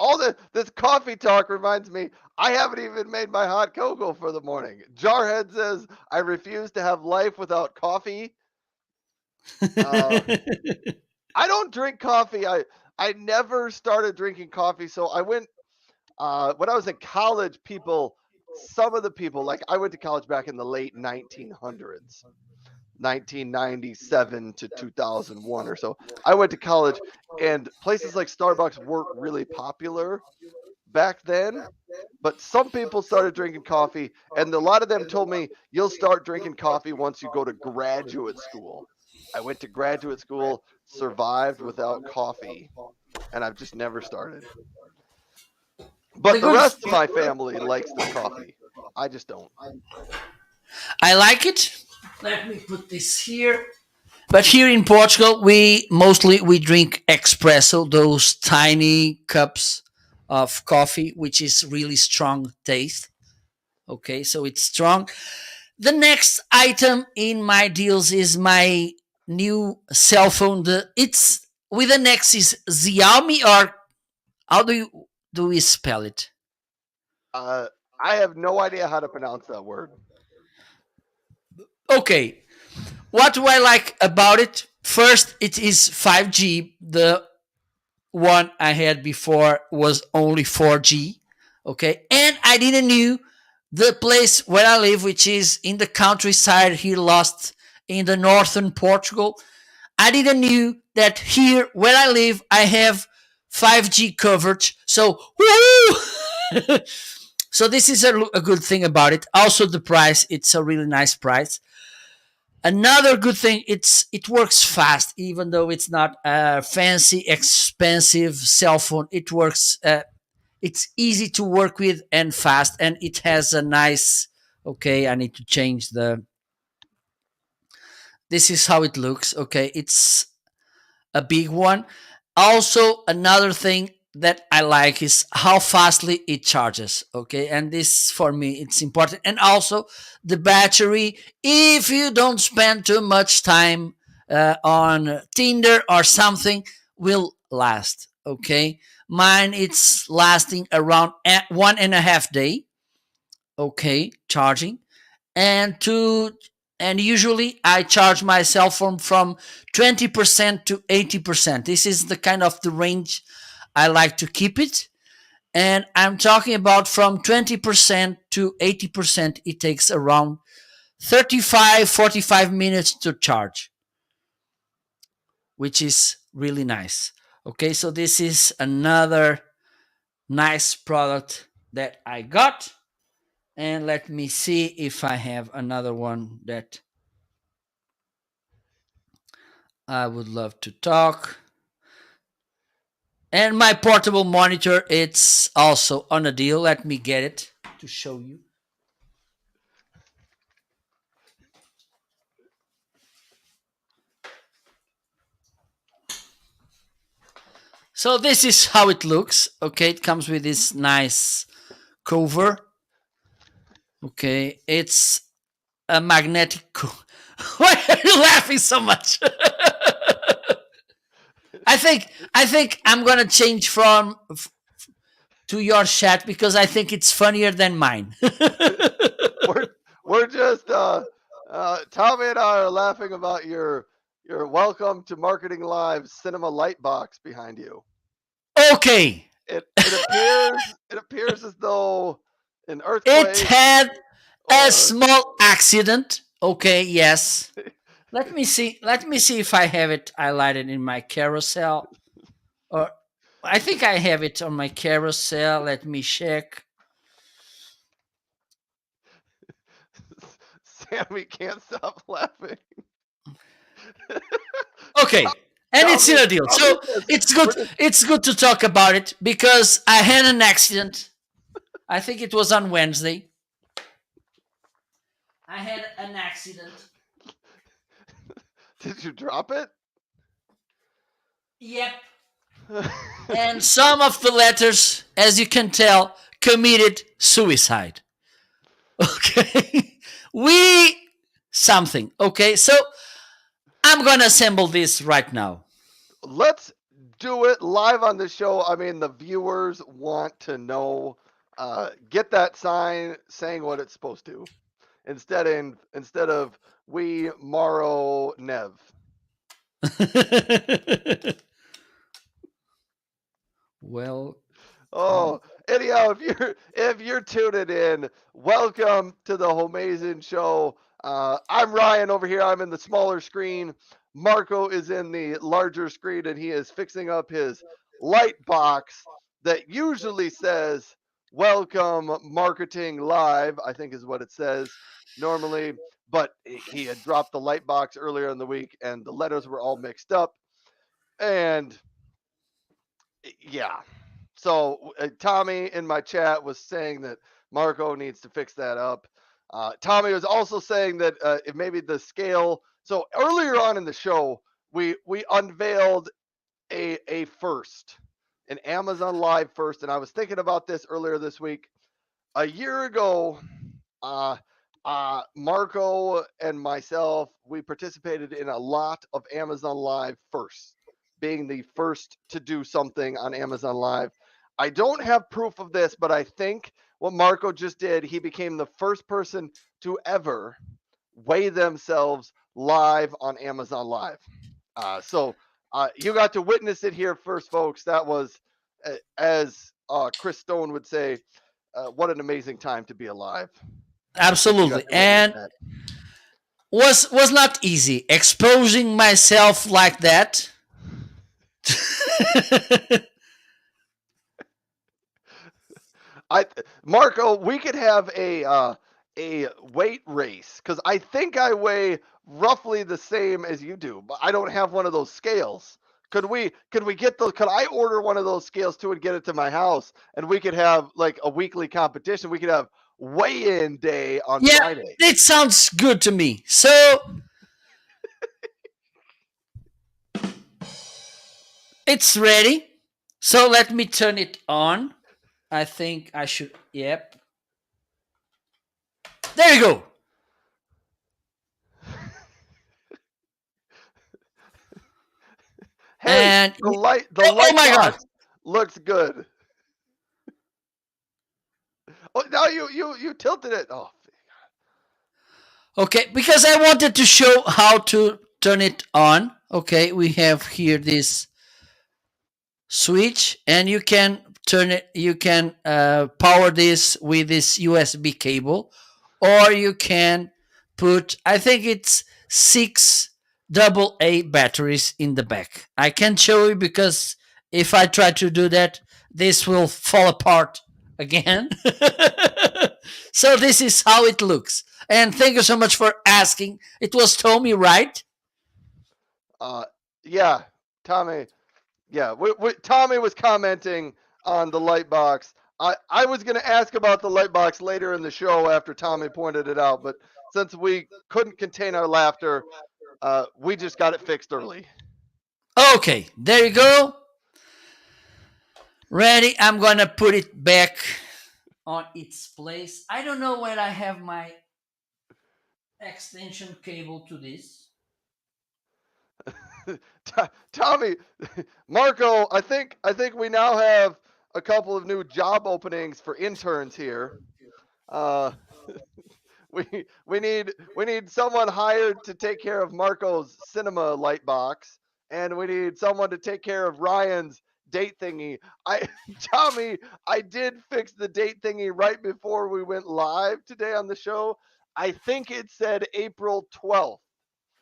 this coffee talk reminds me, I haven't even made my hot cocoa for the morning. Jarhead says I refuse to have life without coffee. I don't drink coffee. I never started drinking coffee, so I went when I was in college. Some of the people, like I went to college back in the late 1900s. 1997 to 2001 or so. I went to college, and places like Starbucks weren't really popular back then. But some people started drinking coffee, and a lot of them told me you'll start drinking coffee once you go to graduate school. I went to graduate school, survived without coffee, and I've just never started. But the rest of my family likes their coffee. I just don't.
I like it. Let me put this here. But here in Portugal, we drink espresso, those tiny cups of coffee, which is really strong taste. Okay, so it's strong. The next item in my deals is my new cell phone. It's with an X, is Xiaomi, or how do we spell it?
I have no idea how to pronounce that word.
Okay, what do I like about it? First, it is 5G. The one I had before was only 4G. Okay, and I didn't knew the place where I live, which is in the countryside here, lost in the northern Portugal. I didn't knew that here where I live, I have 5G coverage. So, woo! So this is a good thing about it. Also, the price, it's a really nice price. Another good thing, it works fast, even though it's not a fancy, expensive cell phone. It works. It's easy to work with and fast, and it has a nice. Okay, I need to change the. This is how it looks. Okay, it's a big one. Also, another thing that I like is how fastly it charges. Okay, and this for me it's important. And also the battery. If you don't spend too much time on Tinder or something, will last. Okay, mine it's lasting around 1.5 day. Okay, charging, and to And usually I charge my cell phone from 20% to 80%. This is the kind of the range I like to keep it. And I'm talking about from 20% to 80%, it takes around 45 minutes to charge, which is really nice. Okay, so this is another nice product that I got. And let me see if I have another one that I would love to talk. And my portable monitor, it's also on a deal. Let me get it to show you. So this is how it looks. Okay, it comes with this nice cover. Okay, it's a magnetic. Why are you laughing so much? I think I'm gonna change from to your chat because I think it's funnier than mine.
we're just Tommy and I are laughing about your welcome to Marketing Live cinema light box behind you.
Okay.
It appears as though an earthquake.
It had a small accident. Okay, yes. Let me see if I have it highlighted in my carousel. Or I think I have it on my carousel. Let me check.
Sammy can't stop laughing.
Okay. And it's in a deal. So it's good to talk about it because I had an accident. I think it was on Wednesday. I had an accident.
Did you drop it?
Yep. And some of the letters, as you can tell, committed suicide. Okay. Something. Okay. So I'm going to assemble this right now.
Let's do it live on the show. I mean, the viewers want to know. Get that sign saying what it's supposed to, instead of we Morrow Nev.
Well.
Oh, anyhow, if you're tuning in, welcome to the Homeazin show. I'm Ryan over here. I'm in the smaller screen. Marco is in the larger screen, and he is fixing up his light box that usually says "Welcome Marketing Live." I think is what it says normally, but he had dropped the light box earlier in the week, and the letters were all mixed up, and yeah. So Tommy in my chat was saying that Marco needs to fix that up. Tommy was also saying that it maybe the scale. So earlier on in the show, we unveiled a first, an Amazon Live first, and I was thinking about this earlier this week. A year ago, Marco and myself, we participated in a lot of Amazon Live firsts, being the first to do something on Amazon Live. I don't have proof of this, but I think what Marco just did, he became the first person to ever weigh themselves live on Amazon Live. So you got to witness it here first, folks. That was, as Chris Stone would say, what an amazing time to be alive.
Absolutely. And was not easy exposing myself like that.
Marco, we could have a weight race because I think I weigh roughly the same as you do, but I don't have one of those scales. Could we get those? Could I order one of those scales too and get it to my house, and we could have like a weekly competition? We could have weigh-in day on Friday.
It sounds good to me. So it's ready. So let me turn it on. I think I should. Yep. There you go.
Hey,
and
the light
oh my God,
looks good. Oh, now you tilted it. Oh.
Okay, because I wanted to show how to turn it on. Okay, we have here this switch, and you can turn it. You can power this with this USB cable, or you can put. I think it's six AA batteries in the back. I can't show you because if I try to do that, this will fall apart again. So this is how it looks. And thank you so much for asking. It was Tommy, right?
Yeah, Tommy. Yeah, Tommy was commenting on the light box. I was going to ask about the light box later in the show after Tommy pointed it out, but since we couldn't contain our laughter, we just got it fixed early.
Okay, there you go. Ready? I'm going to put it back on its place. I don't know when I have my extension cable to this.
Tommy, Marco, I think we now have a couple of new job openings for interns here. We need someone hired to take care of Marco's cinema light box, and we need someone to take care of Ryan's date thingy. Tommy, I did fix the date thingy right before we went live today on the show. I think it said April 12th.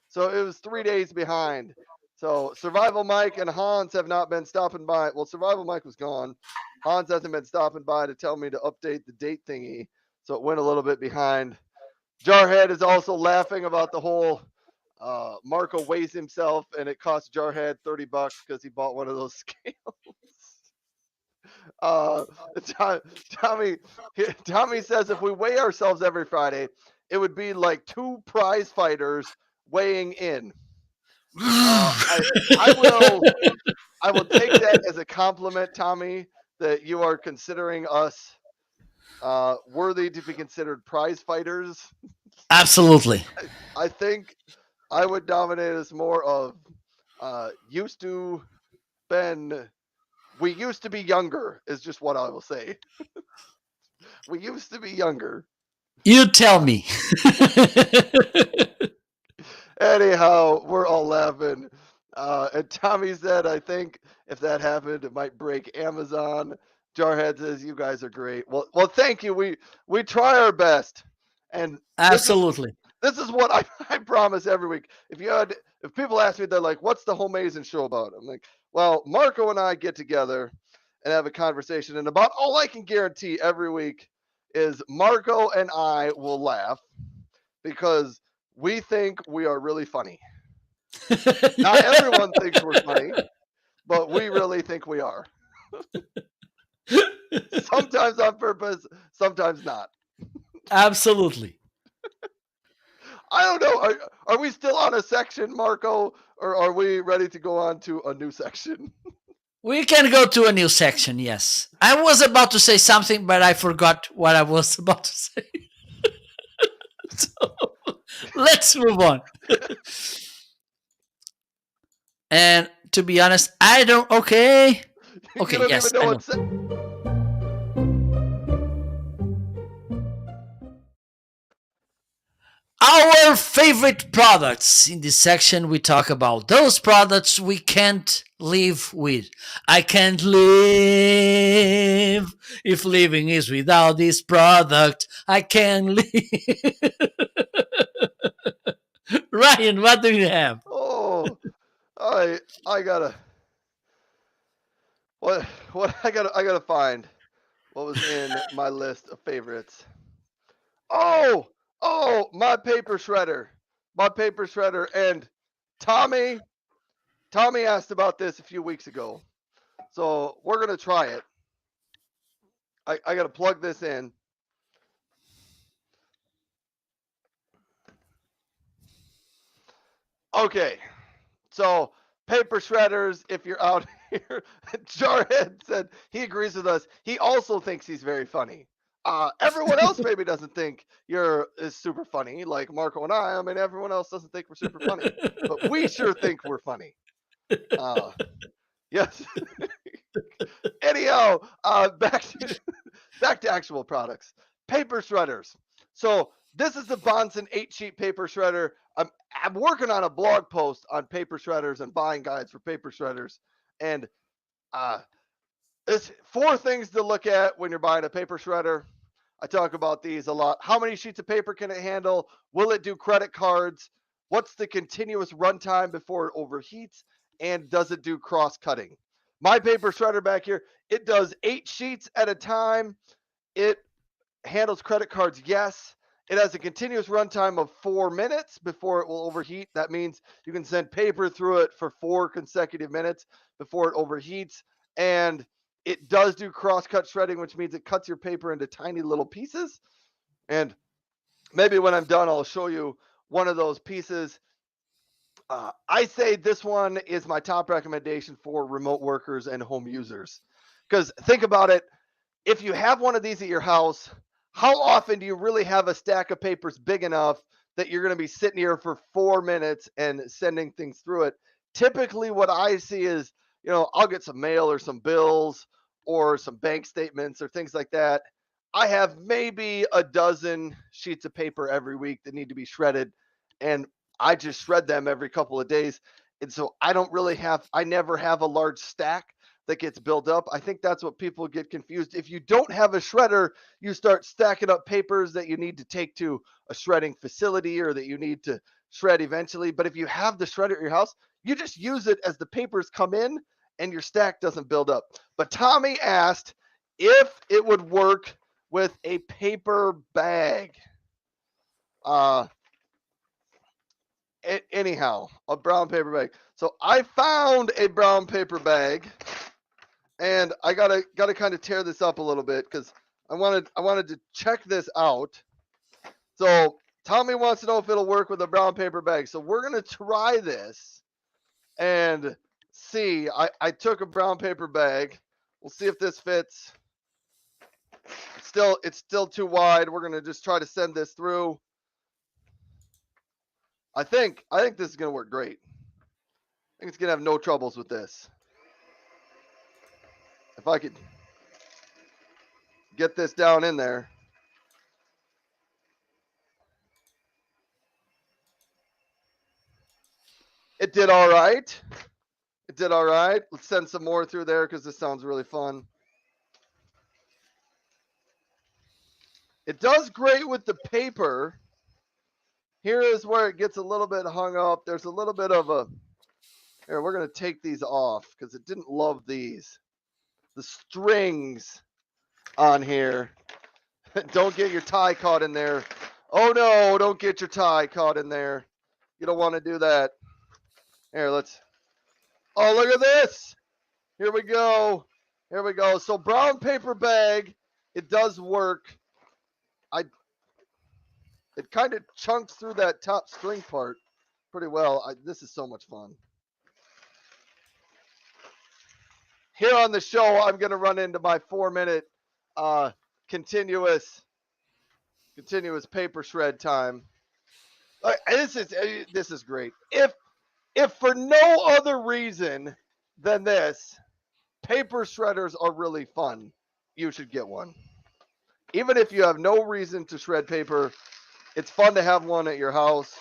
So it was 3 days behind. So Survival Mike and Hans have not been stopping by. Well, Survival Mike was gone. Hans hasn't been stopping by to tell me to update the date thingy. So it went a little bit behind. Jarhead is also laughing about the whole Marco weighs himself and it cost Jarhead $30 because he bought one of those scales. Tommy says if we weigh ourselves every Friday, it would be like two prize fighters weighing in. I will take that as a compliment, Tommy, that you are considering us worthy to be considered prize fighters.
Absolutely.
I think I would nominate us more of we used to be younger is just what I will say. We used to be younger.
You tell me.
Anyhow, we're all laughing. And Tommy said, I think if that happened, it might break Amazon. Jarhead says, you guys are great. Well, thank you. We try our best. And
Absolutely.
This is what I promise every week. If people ask me, they're like, what's the Homeazin show about? I'm like, well, Marco and I get together and have a conversation. And about all I can guarantee every week is Marco and I will laugh because we think we are really funny. Not everyone thinks we're funny, but we really think we are. Sometimes on purpose, sometimes not.
Absolutely.
I don't know. Are we still on a section, Marco, or are we ready to go on to a new section?
We can go to a new section, yes. I was about to say something, but I forgot what I was about to say. So let's move on. And to be honest, I don't. Okay. Okay.
You don't
Yes.
even know
I
what
Our favorite products. In this section, we talk about those products we can't live with. I can't live if living is without this product. I can't live. Ryan, what do you have?
Oh, I gotta what I gotta find what was in my list of favorites. Oh, my paper shredder, and Tommy asked about this a few weeks ago, so we're gonna try it. I gotta plug this in. Okay, so paper shredders, if you're out here, Jarhead said he agrees with us. He also thinks he's very funny. Everyone else maybe doesn't think is super funny, like Marco and I. I mean, everyone else doesn't think we're super funny, but we sure think we're funny. Yes. Anyhow, back to actual products. Paper shredders. So This is the Bonson 8-sheet paper shredder. I'm working on a blog post on paper shredders and buying guides for paper shredders. And there's 4 things to look at when you're buying a paper shredder. I talk about these a lot. How many sheets of paper can it handle? Will it do credit cards? What's the continuous runtime before it overheats? And does it do cross-cutting? My paper shredder back here, it does 8 sheets at a time. It handles credit cards, yes. It has a continuous runtime of 4 minutes before it will overheat. That means you can send paper through it for 4 consecutive minutes before it overheats. And it does do cross-cut shredding, which means it cuts your paper into tiny little pieces. And maybe when I'm done, I'll show you one of those pieces. I say this one is my top recommendation for remote workers and home users. Because think about it. If you have one of these at your house, how often do you really have a stack of papers big enough that you're going to be sitting here for 4 minutes and sending things through it? Typically, what I see is, I'll get some mail or some bills or some bank statements or things like that. I have maybe a dozen sheets of paper every week that need to be shredded, and I just shred them every couple of days. And so I never have a large stack that gets built up. I think that's what people get confused. If you don't have a shredder, you start stacking up papers that you need to take to a shredding facility or that you need to shred eventually. But if you have the shredder at your house, you just use it as the papers come in and your stack doesn't build up. But Tommy asked if it would work with a paper bag. Anyhow, a brown paper bag. So I found a brown paper bag. And I gotta kind of tear this up a little bit because I wanted to check this out. So Tommy wants to know if it'll work with a brown paper bag. So we're gonna try this and see. I took a brown paper bag. We'll see if this fits. It's still too wide. We're gonna just try to send this through. I think this is gonna work great. I think it's gonna have no troubles with this. If I could get this down in there. It did all right. Let's send some more through there because this sounds really fun. It does great with the paper. Here is where it gets a little bit hung up. There's a little bit of a... Here, we're going to take these off because it didn't love these. The strings on here. Don't get your tie caught in there. Oh no, don't get your tie caught in there. You don't want to do that. Here, oh, look at this. Here we go. So brown paper bag, it does work. It kind of chunks through that top string part pretty well. This is so much fun. Here on the show, I'm going to run into my 4-minute continuous paper shred time. This is great. If for no other reason than this, paper shredders are really fun, you should get one. Even if you have no reason to shred paper, it's fun to have one at your house.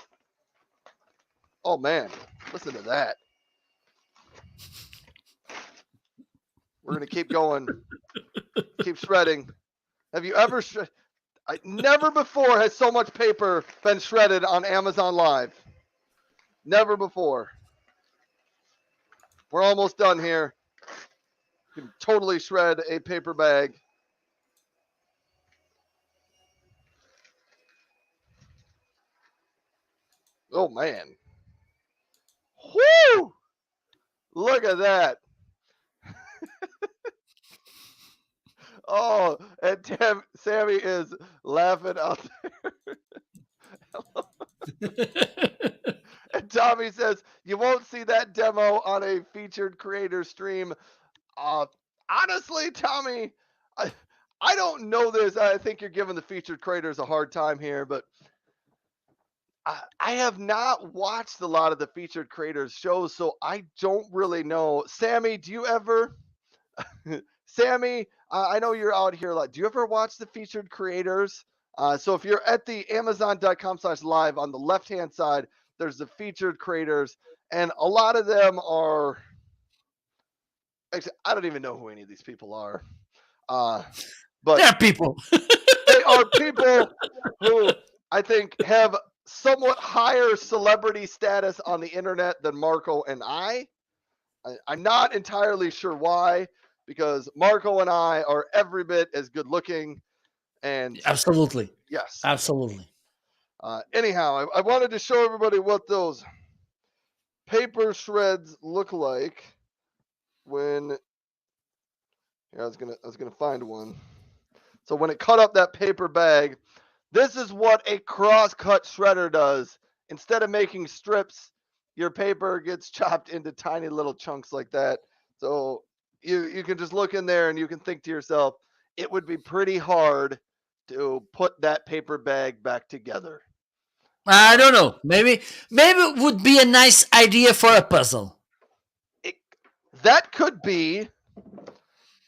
Oh man, listen to that. We're going to keep going. Keep shredding. Have you ever never before has so much paper been shredded on Amazon Live. Never before. We're almost done here. You can totally shred a paper bag. Oh man. Whoo! Look at that. Oh, and Sammy is laughing out there. And Tommy says, you won't see that demo on a featured creator stream. Honestly, Tommy, I don't know this. I think you're giving the featured creators a hard time here, but I have not watched a lot of the featured creators shows, so I don't really know. Sammy, do you ever... Sammy, I know you're out here a lot. Do you ever watch the featured creators So if you're at the Amazon.com/live on the left-hand side, there's the featured creators, and a lot of them are. Actually, I don't even know who any of these people are. But
There are people.
they are people who I think have somewhat higher celebrity status on the internet than Marco and I'm not entirely sure why, because Marco and I are every bit as good looking. And
Absolutely.
yes.
Absolutely.
Anyhow, I wanted to show everybody what those paper shreds look like when. Here, I was gonna find one. So when it cut up that paper bag, this is what a cross-cut shredder does. Instead of making strips, your paper gets chopped into tiny little chunks like that. So you can just look in there and you can think to yourself, it would be pretty hard to put that paper bag back together.
I don't know. Maybe it would be a nice idea for a puzzle.
That could be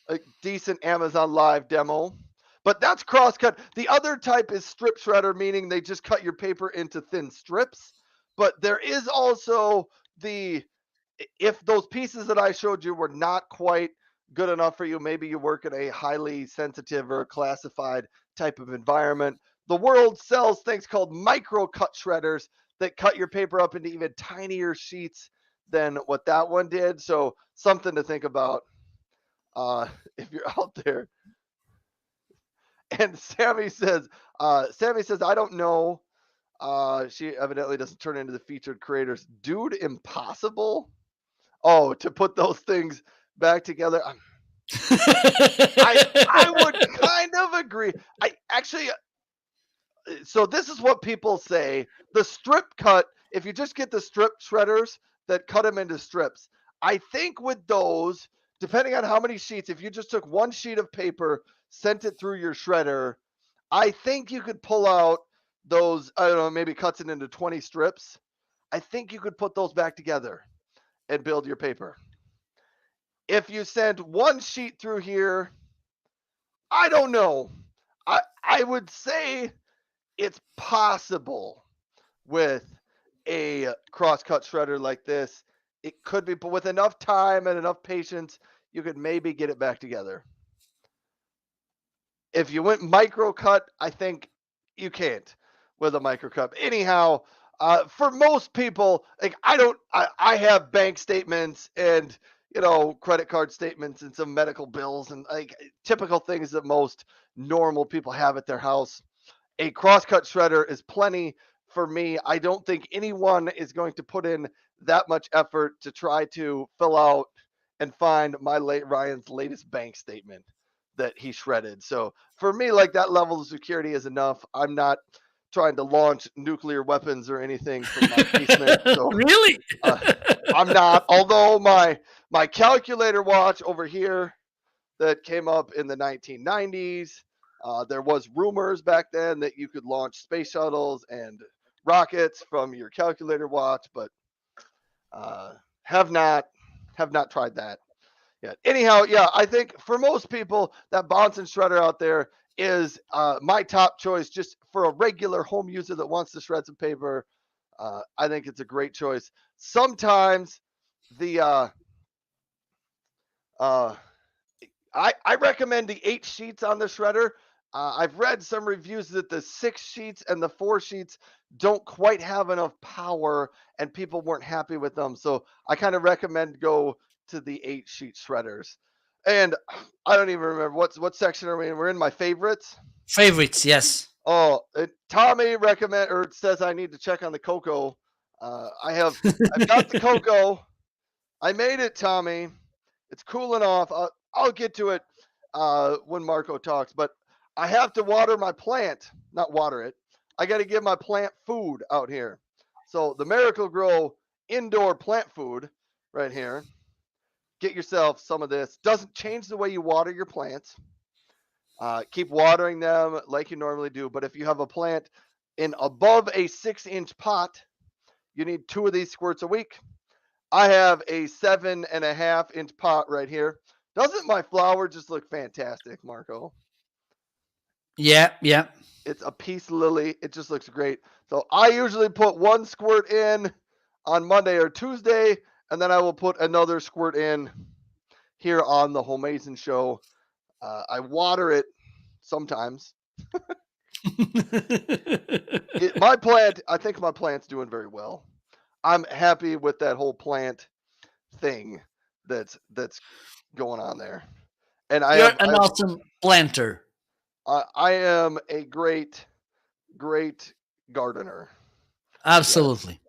a decent Amazon Live demo, but that's cross-cut. The other type is strip shredder, meaning they just cut your paper into thin strips. But there is also if those pieces that I showed you were not quite good enough for you, maybe you work in a highly sensitive or classified type of environment. The world sells things called micro cut shredders that cut your paper up into even tinier sheets than what that one did. So something to think about if you're out there. And Sammy says, I don't know. She evidently doesn't turn into the featured creators. Dude, impossible. Oh, to put those things back together. I would kind of agree. I actually, so this is what people say. The strip cut, if you just get the strip shredders that cut them into strips, I think with those, depending on how many sheets, if you just took one sheet of paper, sent it through your shredder, I think you could pull out those, I don't know, maybe cuts it into 20 strips. I think you could put those back together and build your paper. If you send one sheet through here, I don't know. I would say it's possible with a cross-cut shredder like this. It could be, but with enough time and enough patience, you could maybe get it back together. If you went micro cut, I think you can't with a micro cut. Anyhow, for most people, like I have bank statements and credit card statements and some medical bills and like typical things that most normal people have at their house. A crosscut shredder is plenty for me. I don't think anyone is going to put in that much effort to try to fill out and find my late Ryan's latest bank statement that he shredded. So for me, like that level of security is enough. I'm not trying to launch nuclear weapons or anything from my basement. So
Really?
I'm not. Although my calculator watch over here that came up in the 1990s, there was rumors back then that you could launch space shuttles and rockets from your calculator watch, but have not tried that yet. Anyhow, yeah, I think for most people that Bonson shredder out there is my top choice just for a regular home user that wants to shred some paper. I think it's a great choice. Sometimes the I recommend the 8 sheets on the shredder. I've read some reviews that the 6 sheets and the 4 sheets don't quite have enough power and people weren't happy with them. So I kind of recommend go to the 8 sheet shredders. And I don't even remember what section are we in? We're in my favorites.
Favorites, yes.
Oh, Tommy says I need to check on the cocoa. I've got the cocoa. I made it, Tommy. It's cooling off. I'll get to it when Marco talks, but I have to water my plant, not water it. I got to give my plant food out here. So the Miracle Grow indoor plant food right here. Get yourself some of this. Doesn't change the way you water your plants. Keep watering them like you normally do. But if you have a plant in above a 6-inch pot, you need 2 of these squirts a week. I have a 7.5-inch pot right here. Doesn't my flower just look fantastic, Marco?
Yeah, yeah.
It's a peace lily. It just looks great. So I usually put one squirt in on Monday or Tuesday, and then I will put another squirt in here on the Homeazin show. I water it sometimes. My plant, I think my plant's doing very well. I'm happy with that whole plant thing that's going on there. And
You're an awesome planter.
I am a great gardener. Yes,
Absolutely.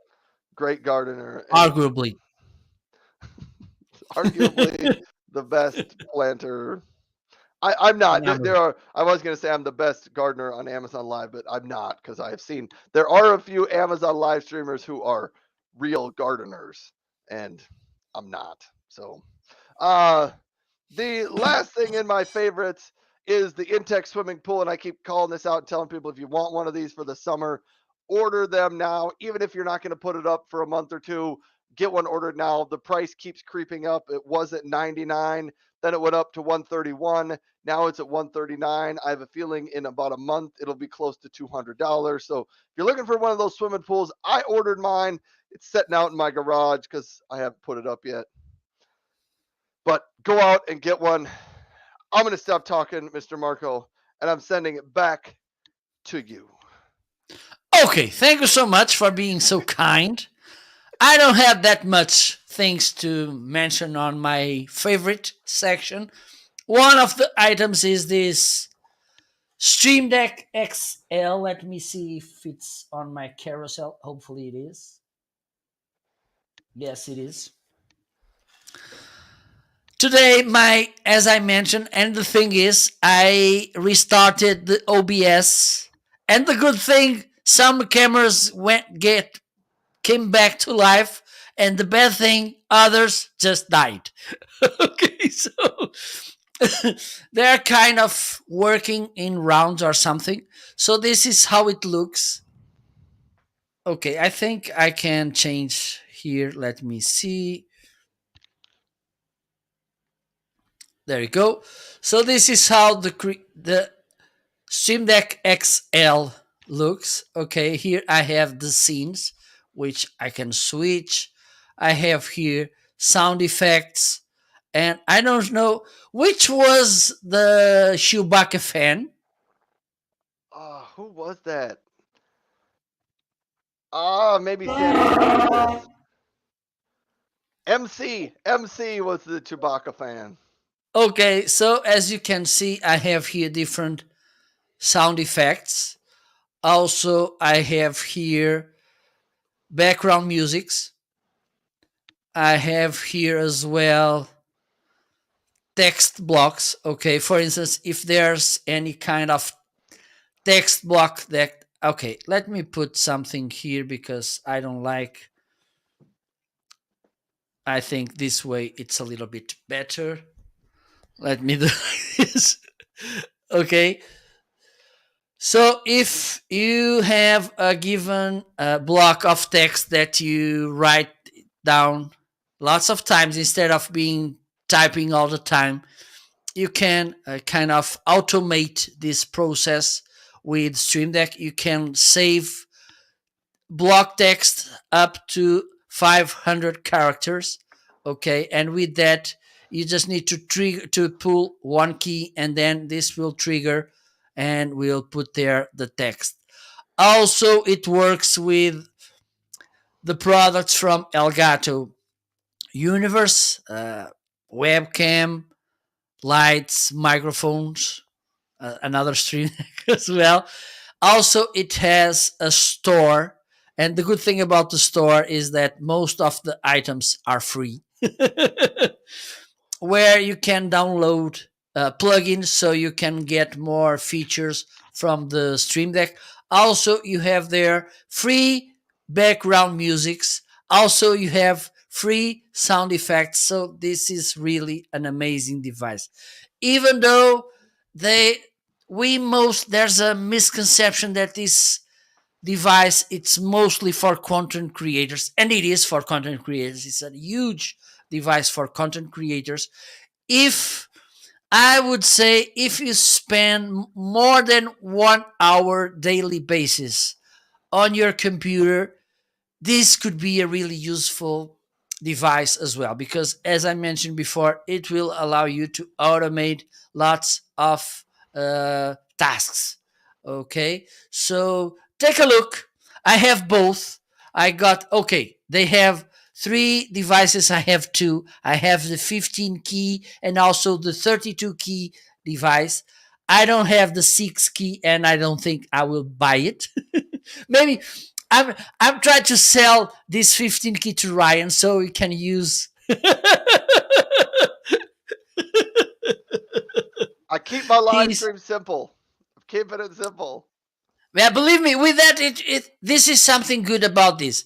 great gardener, and
Arguably.
arguably the best planter. I'm not.
Never.
There are. I was gonna say I'm the best gardener on Amazon Live, but I'm not because I have seen there are a few Amazon live streamers who are real gardeners, and I'm not. So, uh, the last thing in my favorites is the Intex swimming pool, and I keep calling this out and telling people if you want one of these for the summer, order them now. Even if you're not going to put it up for a month or two, get one ordered now. The price keeps creeping up. It was at 99, then it went up to 131. Now it's at 139. I have a feeling in about a month it'll be close to $200. So if you're looking for one of those swimming pools, I ordered mine. It's sitting out in my garage because I haven't put it up yet. But go out and get one. I'm going to stop talking, Mr. Marco, and I'm sending it back to you.
Okay, thank you so much for being so kind. I don't have that much things to mention on my favorite section. One of the items is this Stream Deck XL. Let me see if it's on my carousel. Hopefully it is. Yes, it is. Today, as I mentioned, and the thing is, I restarted the OBS, and the good thing, some cameras came back to life, and the bad thing, others just died. Okay, so they're kind of working in rounds or something. So this is how it looks. Okay, I think I can change here. Let me see. There you go. So this is how the Stream Deck XL looks. Okay, here I have the scenes which I can switch. I have here sound effects, and I don't know which was the Chewbacca fan.
Who was that? Maybe Sammy. MC was the Chewbacca fan.
Okay, so as you can see, I have here different sound effects. Also, I have here background musics. I have here as well text blocks. Okay, for instance, if there's any kind of text block that, okay, let me put something here because I don't like, I think this way it's a little bit better. Let me do this. Okay, so if you have a given block of text that you write down lots of times instead of being typing all the time, you can kind of automate this process with Stream Deck. You can save block text up to 500 characters. Okay, and with that, you just need to pull one key, and then this will trigger, and we'll put there the text. Also, it works with the products from Elgato Universe, webcam, lights, microphones, another stream as well. Also, it has a store, and the good thing about the store is that most of the items are free, where you can download plugins so you can get more features from the Stream Deck. Also, you have there free background musics. Also, you have free sound effects. So this is really an amazing device. Even though there's a misconception that this device it's mostly for content creators, and it is for content creators. It's a huge device for content creators. If I would say if you spend more than 1 hour daily basis on your computer, this could be a really useful device as well, because as I mentioned before, it will allow you to automate lots of tasks. Okay, so take a look. I have both. I got, okay, they have three devices. I have two. I have the 15 key and also the 32 key device. I don't have the 6 key, and I don't think I will buy it. Maybe I'm trying to sell this 15 key to Ryan so he can use.
I keep my live
He's,
stream simple. I'm keeping it simple.
yeah, believe me, with that, this is something good about this.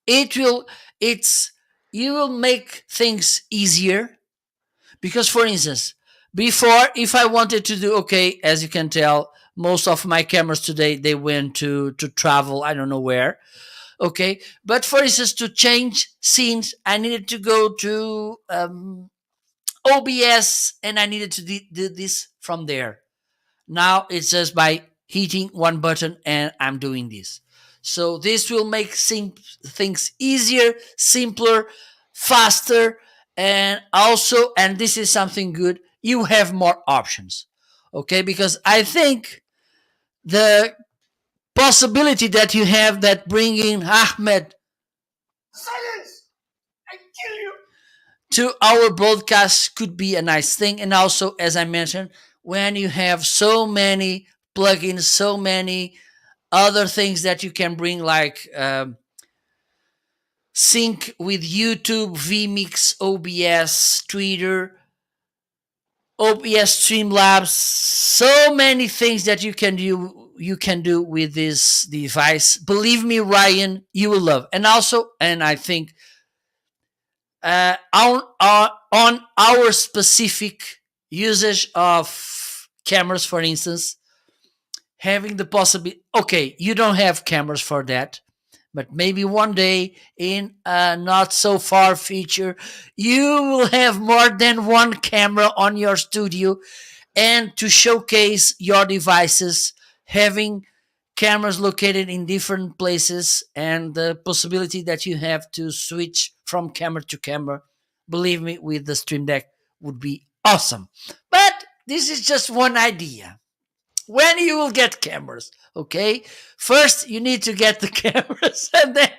It will, it's, you will make things easier, because, for instance, before, if I wanted to do, okay, as you can tell, most of my cameras today, they went to travel, I don't know where. Okay, but for instance, to change scenes, I needed to go to OBS, and I needed to do this from there. Now it's just by hitting one button and I'm doing this. So this will make things easier, simpler, faster, and also, and this is something good, you have more options. Okay, because I think the possibility that you have, that bringing Ahmed, silence, I kill you, to our broadcast could be a nice thing. And also, as I mentioned, when you have so many plugins, so many other things that you can bring, like sync with YouTube, vMix, OBS, Twitter, OBS Streamlabs, so many things that you can do with this device. Believe me, Ryan, you will love. And also, and I think on our specific usage of cameras, for instance, having the possibility, okay, you don't have cameras for that, but maybe one day in a not so far future, you will have more than one camera on your studio, and to showcase your devices, having cameras located in different places, and the possibility that you have to switch from camera to camera, believe me, with the Stream Deck would be awesome. But this is just one idea. When you will get cameras, okay? First, you need to get the cameras, and then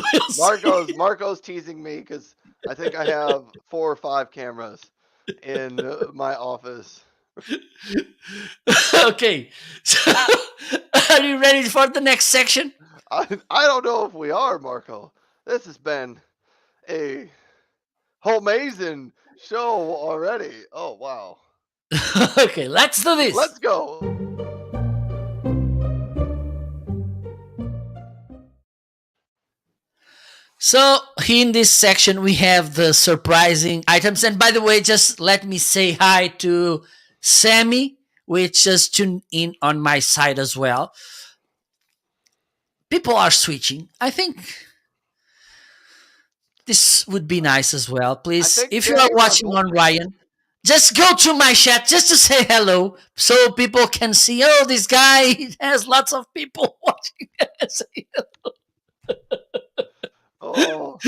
we'll see.
Marco's teasing me because I think I have 4 or 5 cameras in my office.
Okay, so are you ready for the next section?
I don't know if we are, Marco. This has been a Homeazin show already. Oh wow.
Okay, let's do this.
Let's go.
So, in this section, we have the surprising items. And by the way, just let me say hi to Sammy, which just tuned in on my side as well. People are switching. I think this would be nice as well.
I
Please,
think
if you are
Sammy's on
watching
board.
on Ryan, just go to my chat just to say hello, so people can see, oh, this guy has lots of people watching.
Oh,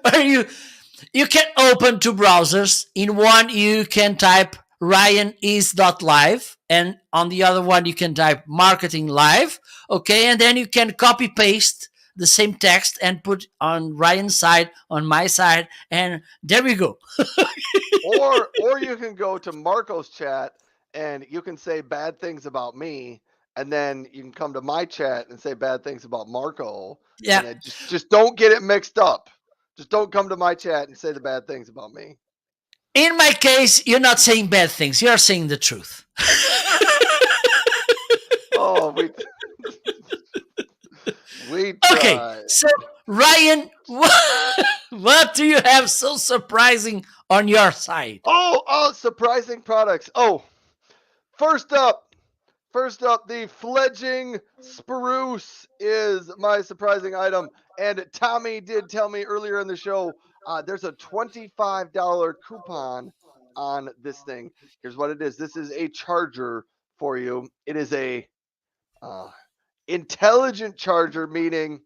Are you can open two browsers. In one, you can type ryanis.live, and on the other one, you can type marketing live. Okay, and then you can copy paste the same text and put on Ryan's side, on my side, and there we go.
or you can go to Marco's chat and you can say bad things about me, and then you can come to my chat and say bad things about Marco,
Yeah,
and then just don't get it mixed up. Just don't come to my chat and say the bad things about me.
in my case, you're not saying bad things, you're saying the truth.
Oh, we
Okay,
tried.
so Ryan, what do you have so surprising on your side?
Oh, surprising products. Oh, first up, the fledging spruce is my surprising item. And Tommy did tell me earlier in the show, there's a $25 coupon on this thing. Here's what it is. This is a charger for you. It is a intelligent charger, meaning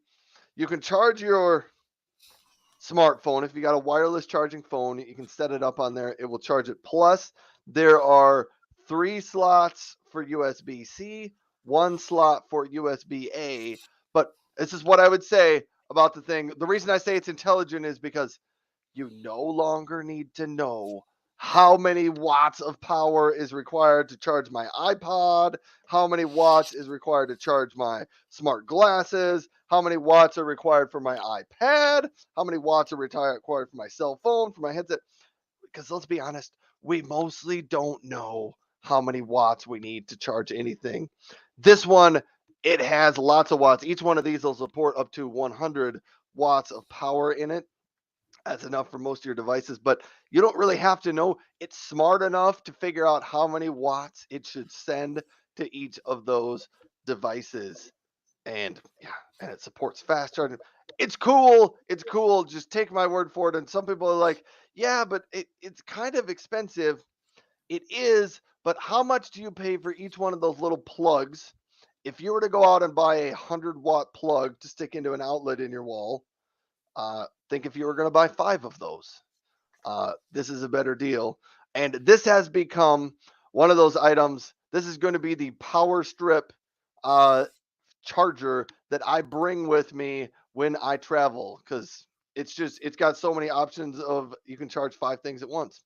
you can charge your smartphone. If you got a wireless charging phone, you can set it up on there. It will charge it. Plus, there are 3 slots for USB-C, 1 slot for USB-A. But this is what I would say about the thing. The reason I say it's intelligent is because you no longer need to know how many watts of power is required to charge my iPod, how many watts is required to charge my smart glasses, how many watts are required for my iPad, how many watts are required for my cell phone, for my headset. Because let's be honest, we mostly don't know how many watts we need to charge anything. This one, it has lots of watts. Each one of these will support up to 100 watts of power in it. That's enough for most of your devices, but you don't really have to know. It's smart enough to figure out how many watts it should send to each of those devices. And yeah, and it supports fast charging. It's cool. It's cool. Just take my word for it. And some people are like, yeah, but it's kind of expensive. It is, but how much do you pay for each one of those little plugs? If you were to go out and buy a 100-watt plug to stick into an outlet in your wall, think if you were going to buy 5 of those. This is a better deal. And this has become one of those items. This is going to be the power strip charger that I bring with me when I travel, because it's got so many options of you can charge 5 things at once.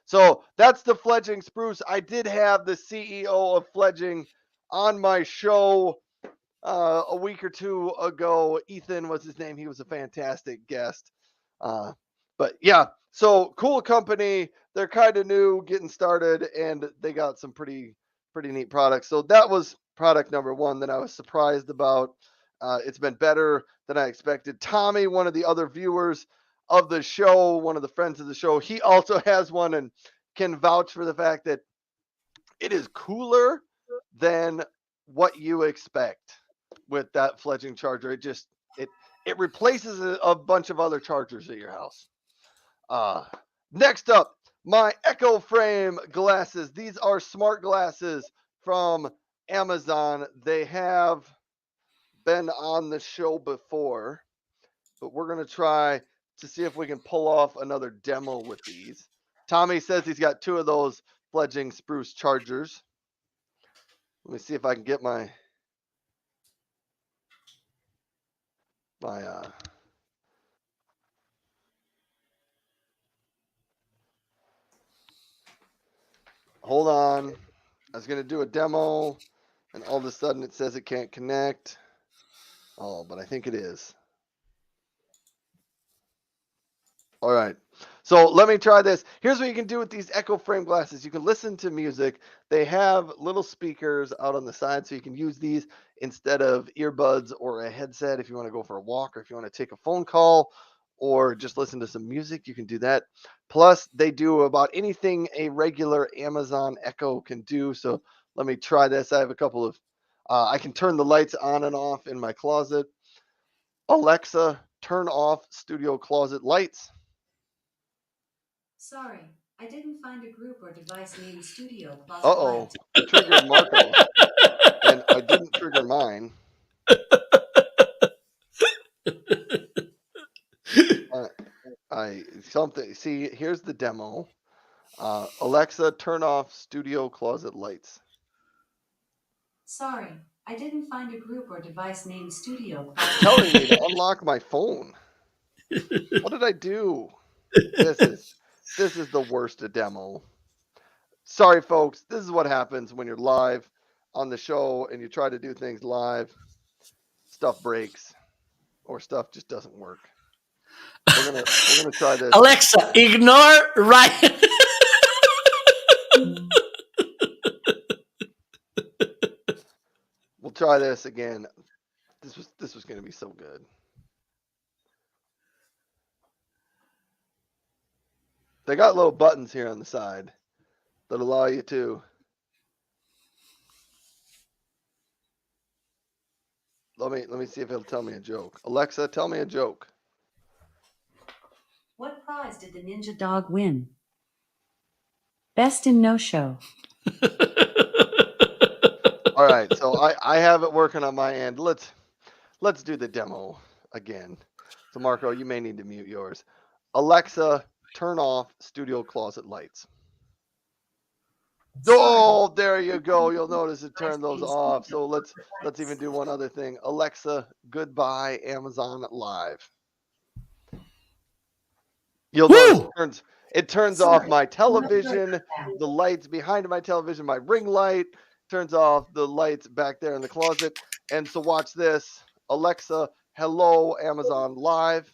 So that's the Fledging Spruce. I did have the CEO of Fledging on my show a week or 2 ago. Ethan was his name. He was a fantastic guest. But yeah, so cool company. They're kind of new, getting started, and they got some pretty neat products. So that was product number 1 that I was surprised about. It's been better than I expected. Tommy, one of the other viewers of the show, one of the friends of the show, he also has one and can vouch for the fact that it is cooler than what you expect with that Fledging charger. It replaces a bunch of other chargers at your house. Next up, my Echo Frame glasses. These are smart glasses from Amazon. They have been on the show before, but we're going to try to see if we can pull off another demo with these. Tommy says he's got 2 of those Fledging Spruce chargers. Let me see if I can get my hold on. I was going to do a demo, and all of a sudden it says it can't connect. Oh, but I think it is. All right. So let me try this. Here's what you can do with these Echo Frame glasses. You can listen to music. They have little speakers out on the side, so you can use these instead of earbuds or a headset if you want to go for a walk or if you want to take a phone call or just listen to some music. You can do that. Plus, they do about anything a regular Amazon Echo can do. So let me try this. I have a couple of, I can turn the lights on and off in my closet. Alexa, turn off studio closet lights.
Sorry, I didn't find a group or device named Studio Closet
Uh-oh,
Light.
I triggered Marco, and I didn't trigger mine. See, here's the demo. Alexa, turn off studio closet lights.
Sorry, I didn't find a group or device named Studio
It's
Closet
telling me
Light.
to unlock my phone. What did I do? This is the worst demo. Sorry, folks. This is what happens when you're live on the show and you try to do things live. Stuff breaks or stuff just doesn't work. We're gonna try this.
Alexa, ignore Ryan.
We'll try this again. This was gonna be so good. They got little buttons here on the side that allow you to let me see if it'll tell me a joke. Alexa, tell me a joke.
What prize did the ninja dog win? Best in no show.
All right, so I have it working on my end. Let's do the demo again. So Marco, you may need to mute yours. Alexa, turn off studio closet lights. Oh, there you go. You'll notice it turned those off. So let's even do one other thing. Alexa, goodbye Amazon Live. You'll notice
Woo!
it turns off my television, the lights behind my television, my ring light, turns off the lights back there in the closet. And so watch this. Alexa, hello Amazon Live.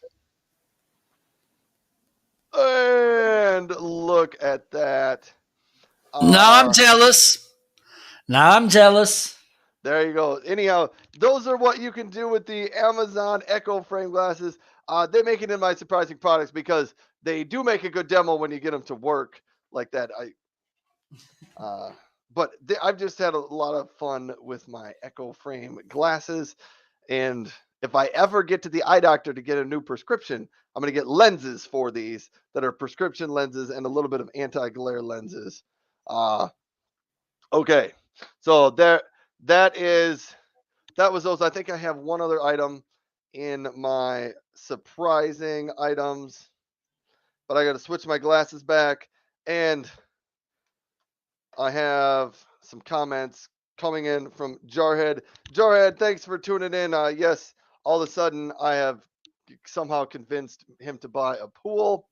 And look at that.
Now I'm jealous. Now I'm jealous.
There you go. Anyhow, those are what you can do with the Amazon Echo frame glasses. They make it in my surprising products because they do make a good demo when you get them to work like that. I've just had a lot of fun with my Echo frame glasses, and if I ever get to the eye doctor to get a new prescription, I'm going to get lenses for these that are prescription lenses and a little bit of anti-glare lenses. Okay, so that was those. I think I have one other item in my surprising items, but I got to switch my glasses back, and I have some comments coming in from Jarhead. Jarhead, thanks for tuning in. Yes, all of a sudden I have somehow convinced him to buy a pool.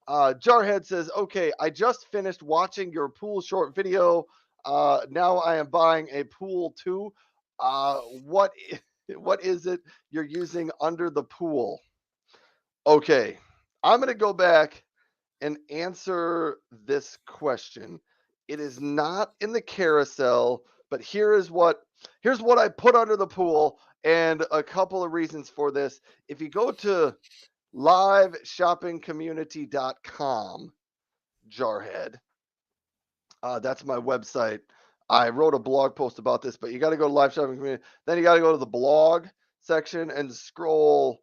Jarhead says, okay, I just finished watching your pool short video. Now I am buying a pool too. What is it you're using under the pool? Okay, I'm going to go back and answer this question. It is not in the carousel, but here's what I put under the pool and a couple of reasons for this. If you go to liveshoppingcommunity.com, Jarhead, that's my website. I wrote a blog post about this, but you got to go to Live Shopping Community. Then you got to go to the blog section and scroll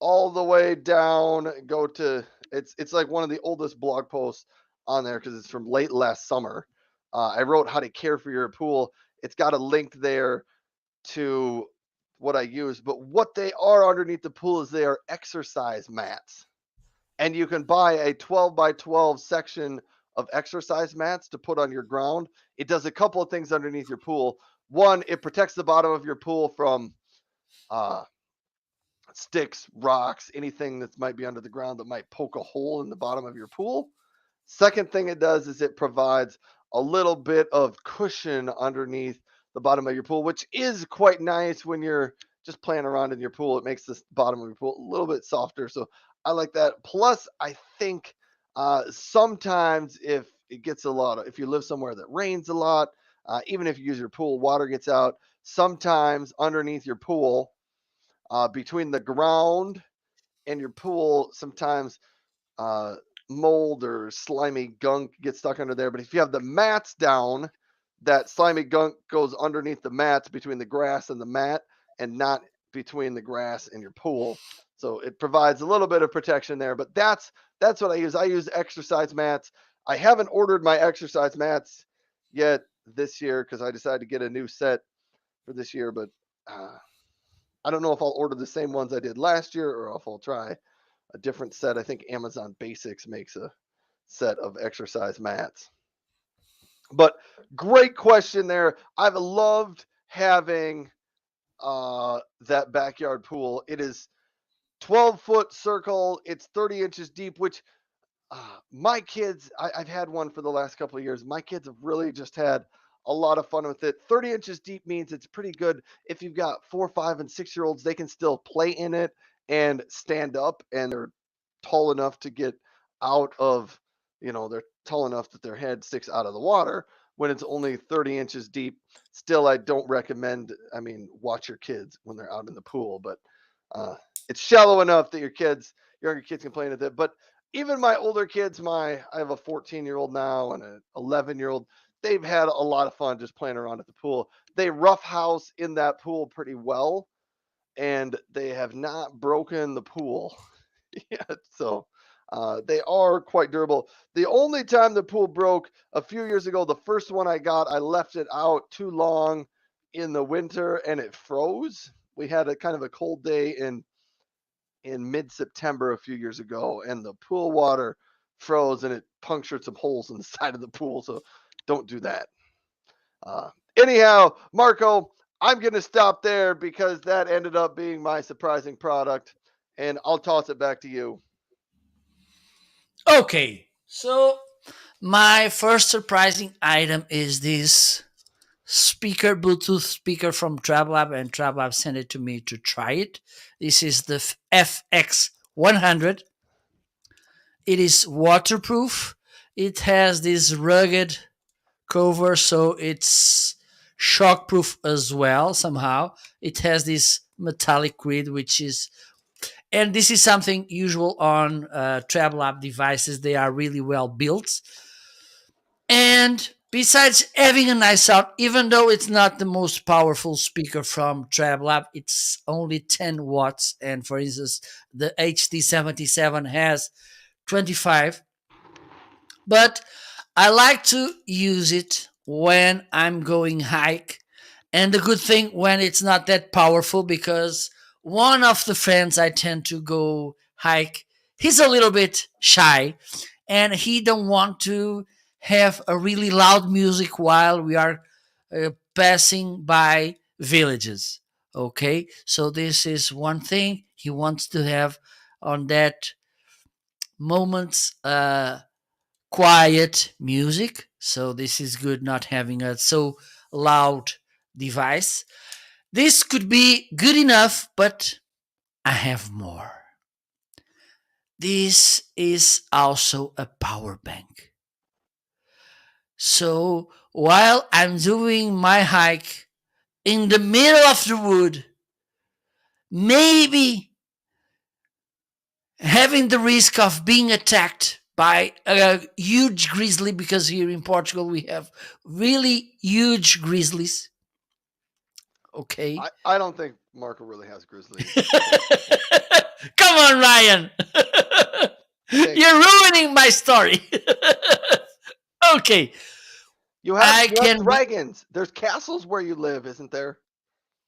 all the way down. Go to it's like one of the oldest blog posts on there because it's from late last summer. I wrote how to care for your pool. It's got a link there to what I use, but what they are underneath the pool is they are exercise mats, and you can buy a 12 by 12 section of exercise mats to put on your ground. It does a couple of things underneath your pool. One, it protects the bottom of your pool from sticks, rocks, anything that might be under the ground that might poke a hole in the bottom of your pool. Second thing it does is it provides a little bit of cushion underneath the bottom of your pool, which is quite nice when you're just playing around in your pool. It makes the bottom of your pool a little bit softer. So I like that. Plus, I think sometimes if you live somewhere that rains a lot, even if you use your pool, water gets out. Sometimes underneath your pool, between the ground and your pool, sometimes mold or slimy gunk gets stuck under there. But if you have the mats down, that slimy gunk goes underneath the mats between the grass and the mat, and not between the grass and your pool. So it provides a little bit of protection there. But that's what I use. I use exercise mats. I haven't ordered my exercise mats yet this year because I decided to get a new set for this year. But I don't know if I'll order the same ones I did last year or if I'll try a different set. I think Amazon Basics makes a set of exercise mats. But great question there. I've loved having that backyard pool. It is 12-foot circle. It's 30 inches deep, which my kids, I've had one for the last couple of years. My kids have really just had a lot of fun with it. 30 inches deep means it's pretty good. If you've got 4, 5, and 6-year-olds, they can still play in it and stand up, and they're tall enough to get out of, they're tall enough that their head sticks out of the water when it's only 30 inches deep. Still, I don't recommend, watch your kids when they're out in the pool, but it's shallow enough that younger kids can play in it. But even my older kids, I have a 14-year-old now and an 11-year-old, they've had a lot of fun just playing around at the pool. They roughhouse in that pool pretty well, and they have not broken the pool yet. So They are quite durable. The only time the pool broke a few years ago, the first one I got, I left it out too long in the winter and it froze. We had a kind of a cold day in mid-September a few years ago, and the pool water froze and it punctured some holes in the side of the pool. So don't do that. Uh, Anyhow, Marco, I'm going to stop there because that ended up being my surprising product, and I'll toss it back to you.
Okay, so my first surprising item is this speaker, Bluetooth speaker from Travelout, and Travelout sent it to me to try it. This is the FX100. It is waterproof. It has this rugged cover, so it's shockproof as well. Somehow, it has this metallic grid, which is, and this is something usual on Travelout devices. They are really well built. And besides having a nice sound, even though it's not the most powerful speaker from Travelout, it's only 10 watts. And for instance, the HD77 has 25. But I like to use it when I'm going hike. And the good thing when it's not that powerful, because one of the friends I tend to go hike, he's a little bit shy and he don't want to have a really loud music while we are passing by villages. Okay, so this is one thing he wants to have on that moments, quiet music. So this is good, not having a so loud device. This could be good enough, but I have more. This is also a power bank. So while I'm doing my hike in the middle of the wood, maybe having the risk of being attacked by a huge grizzly, because here in Portugal we have really huge grizzlies. Okay.
I don't think Marco really has grizzlies.
Come on, Ryan. You're ruining my story. Okay.
You have dragons. There's castles where you live, isn't there?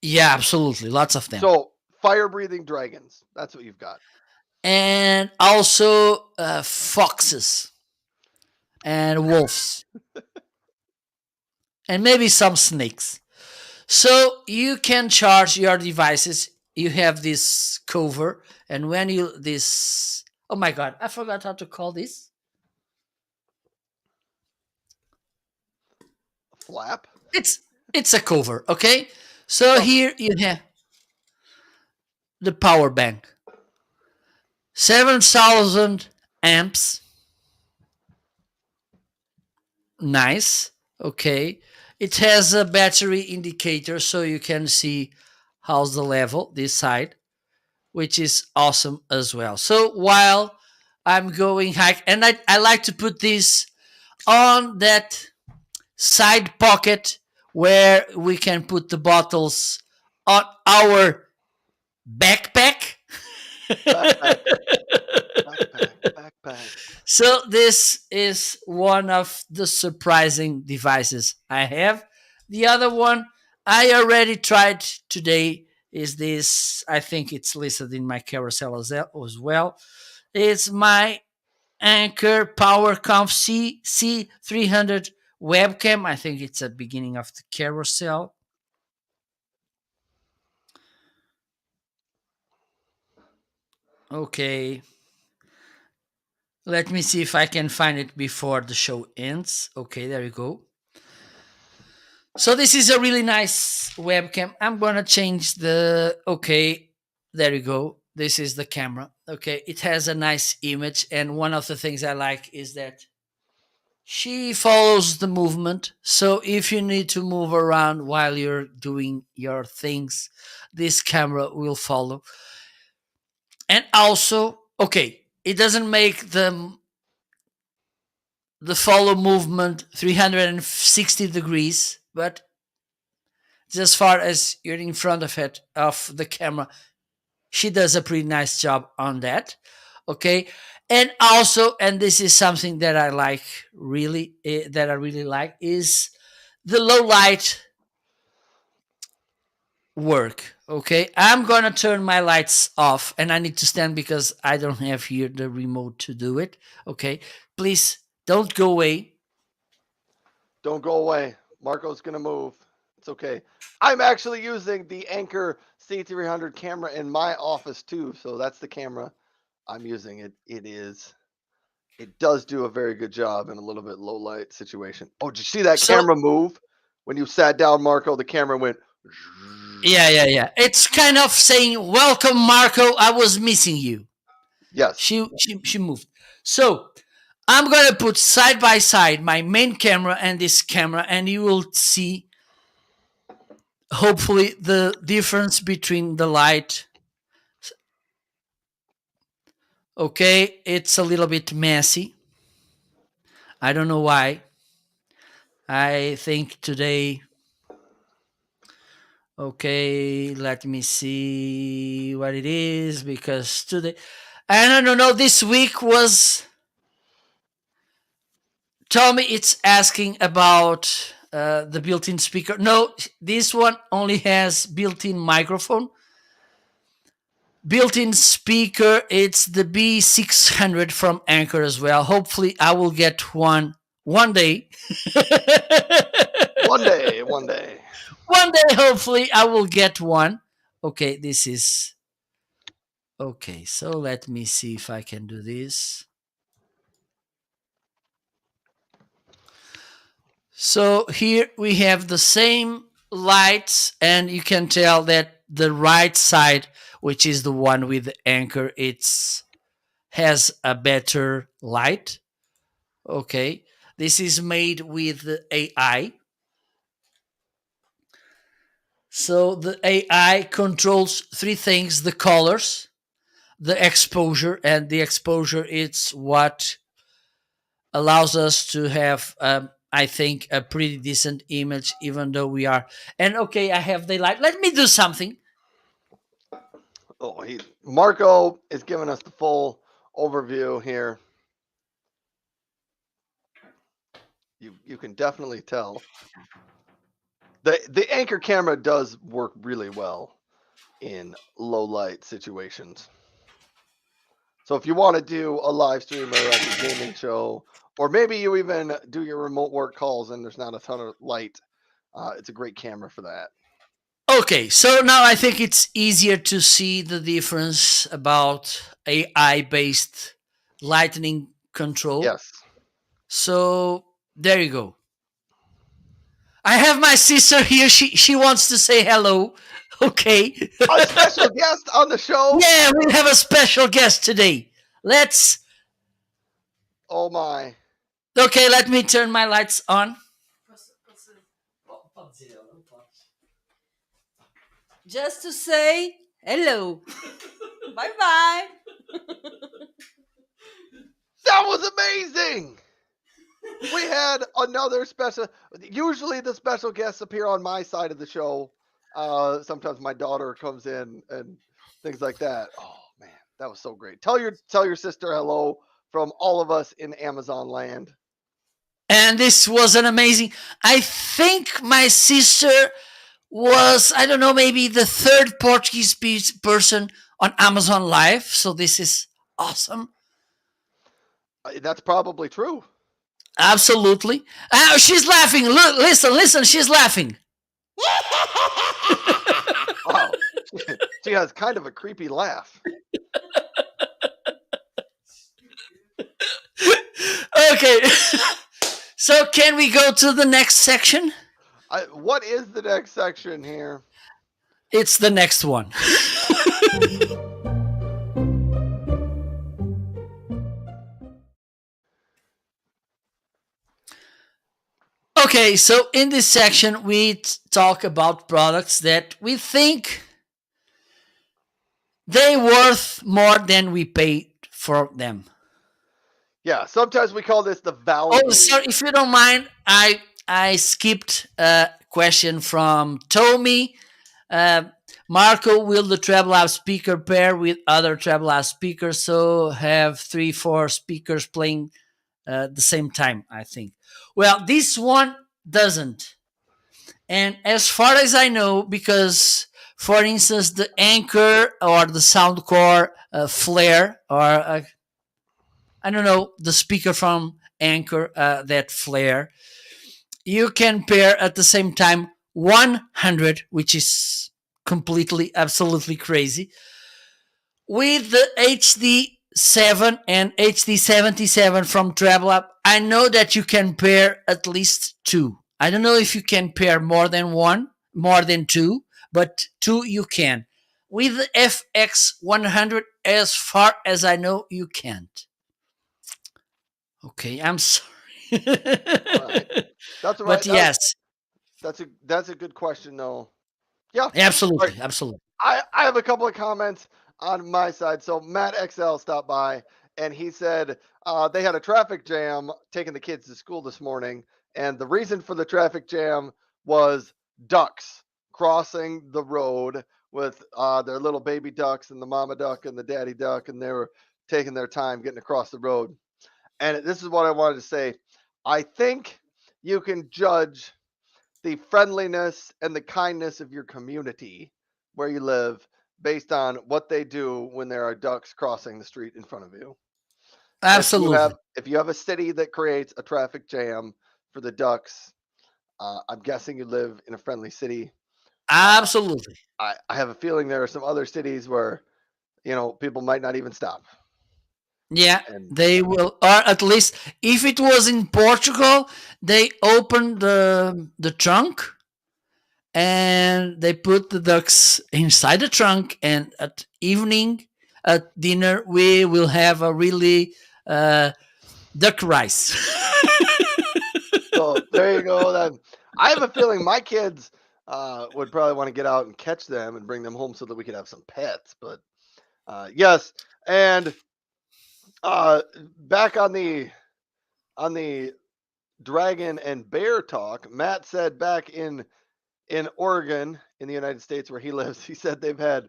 Yeah, absolutely. Lots of them.
So, fire-breathing dragons. That's what you've got.
And also foxes and wolves. And maybe some snakes. So you can charge your devices. You have this cover, and when you this, oh my god, I forgot how to call this.
Flap.
It's a cover, okay? So here you have the power bank, 7,000 amps. Nice, okay. It has a battery indicator so you can see how's the level this side, which is awesome as well. So while I'm going hike, and I like to put this on that side pocket where we can put the bottles on our backpack.
Backpack.
So this is one of the surprising devices I have. The other one I already tried today is this. I think it's listed in my carousel as well. It's my Anker PowerConf C300 webcam. I think it's at the beginning of the carousel. Okay. Let me see if I can find it before the show ends. Okay, there you go. So this is a really nice webcam. I'm going to change the... Okay, there you go. This is the camera. Okay, it has a nice image. And one of the things I like is that she follows the movement. So if you need to move around while you're doing your things, this camera will follow. And also, okay, it doesn't make the follow movement 360 degrees, but as far as you're in front of it, of the camera, she does a pretty nice job on that. Okay, and also, and this is something that I like really, that I really like, is the low light work. Okay, I'm gonna turn my lights off, and I need to stand because I don't have here the remote to do it. Okay, please don't go away.
Don't go away. Marco's gonna move. It's okay. I'm actually using the Anker C300 camera in my office too, so that's the camera I'm using. It does do a very good job in a little bit low light situation. Oh, did you see that
So
camera move when you sat down, Marco? The camera went.
yeah. It's kind of saying, "Welcome, Marco. I was missing you."
Yes.
She moved. So I'm gonna put side by side my main camera and this camera, and you will see hopefully the difference between the light. Okay, it's a little bit messy. I don't know why. I think today. Okay, let me see what it is, because today, I don't know. This week was, Tommy. It's asking about the built-in speaker. No, this one only has built-in microphone. Built-in speaker. It's the B600 from Anker as well. Hopefully, I will get one day.
One day, one day.
One day, hopefully, I will get one. Okay, this is okay. So let me see if I can do this. So here we have the same lights, and you can tell that the right side, which is the one with the Anker, has a better light. Okay, this is made with the AI. So the AI controls three things: the colors, the exposure, and the exposure, it's what allows us to have, I think, a pretty decent image, even though we are. And okay, I have daylight. Let me do something.
Oh, Marco is giving us the full overview here. You can definitely tell the Anker camera does work really well in low light situations. So if you want to do a live stream or like a gaming show, or maybe you even do your remote work calls and there's not a ton of light, it's a great camera for that.
Okay, so now I think it's easier to see the difference about AI based lightning control.
Yes.
So there you go. I have my sister here. She wants to say hello. Okay.
A special guest on the show.
Yeah, we have a special guest today. Let's.
Oh my.
Okay, let me turn my lights on. Just to say hello. Bye bye.
That was amazing. We had another special. Usually the special guests appear on my side of the show. Sometimes my daughter comes in and things like that. Oh man, that was so great. Tell your sister hello from all of us in Amazon land.
And this was an amazing. I think my sister was, I don't know, maybe the third Portuguese person on Amazon Live. So this is awesome.
That's probably true.
Absolutely. She's laughing. Look, listen, she's laughing.
Wow. She has kind of a creepy laugh.
Okay. So can we go to the next section?
What is the next section here?
It's the next one. Okay, so in this section, we talk about products that we think they worth more than we paid for them.
Yeah, sometimes we call this the value.
Oh, sorry, if you don't mind, I skipped a question from Tommy. Marco, will the Travelout speaker pair with other Travelout speakers? So have 3, 4 speakers playing the same time, I think. Well, this one doesn't. And as far as I know, because for instance, the Anchor or the Soundcore Flare, or I don't know, the speaker from Anchor, that Flare, you can pair at the same time 100, which is completely, absolutely crazy, with the HD7 and HD77 from Travelout. I know that you can pair at least two. I don't know if you can pair more than one, more than two, but two you can. With the FX100, as far as I know, you can't. Okay, I'm sorry.
All right. That's all right.
But yes,
That's a good question, though. Yeah. All
absolutely,
right.
absolutely.
I have a couple of comments on my side. So Matt XL stopped by and he said they had a traffic jam taking the kids to school this morning, and the reason for the traffic jam was ducks crossing the road with their little baby ducks and the mama duck and the daddy duck, and they were taking their time getting across the road. And this is what I wanted to say. I think you can judge the friendliness and the kindness of your community where you live based on what they do when there are ducks crossing the street in front of you.
Absolutely.
If you have a city that creates a traffic jam for the ducks, I'm guessing you live in a friendly city.
Absolutely.
I have a feeling there are some other cities where people might not even stop.
Yeah,
And
they will, or at least if it was in Portugal, they opened the trunk and they put the ducks inside the trunk, and at evening at dinner we will have a really duck rice.
so there you go. Then I have a feeling my kids would probably want to get out and catch them and bring them home so that we could have some pets. But yes, and back on the dragon and bear talk, Matt said back in Oregon, in the United States where he lives, he said they've had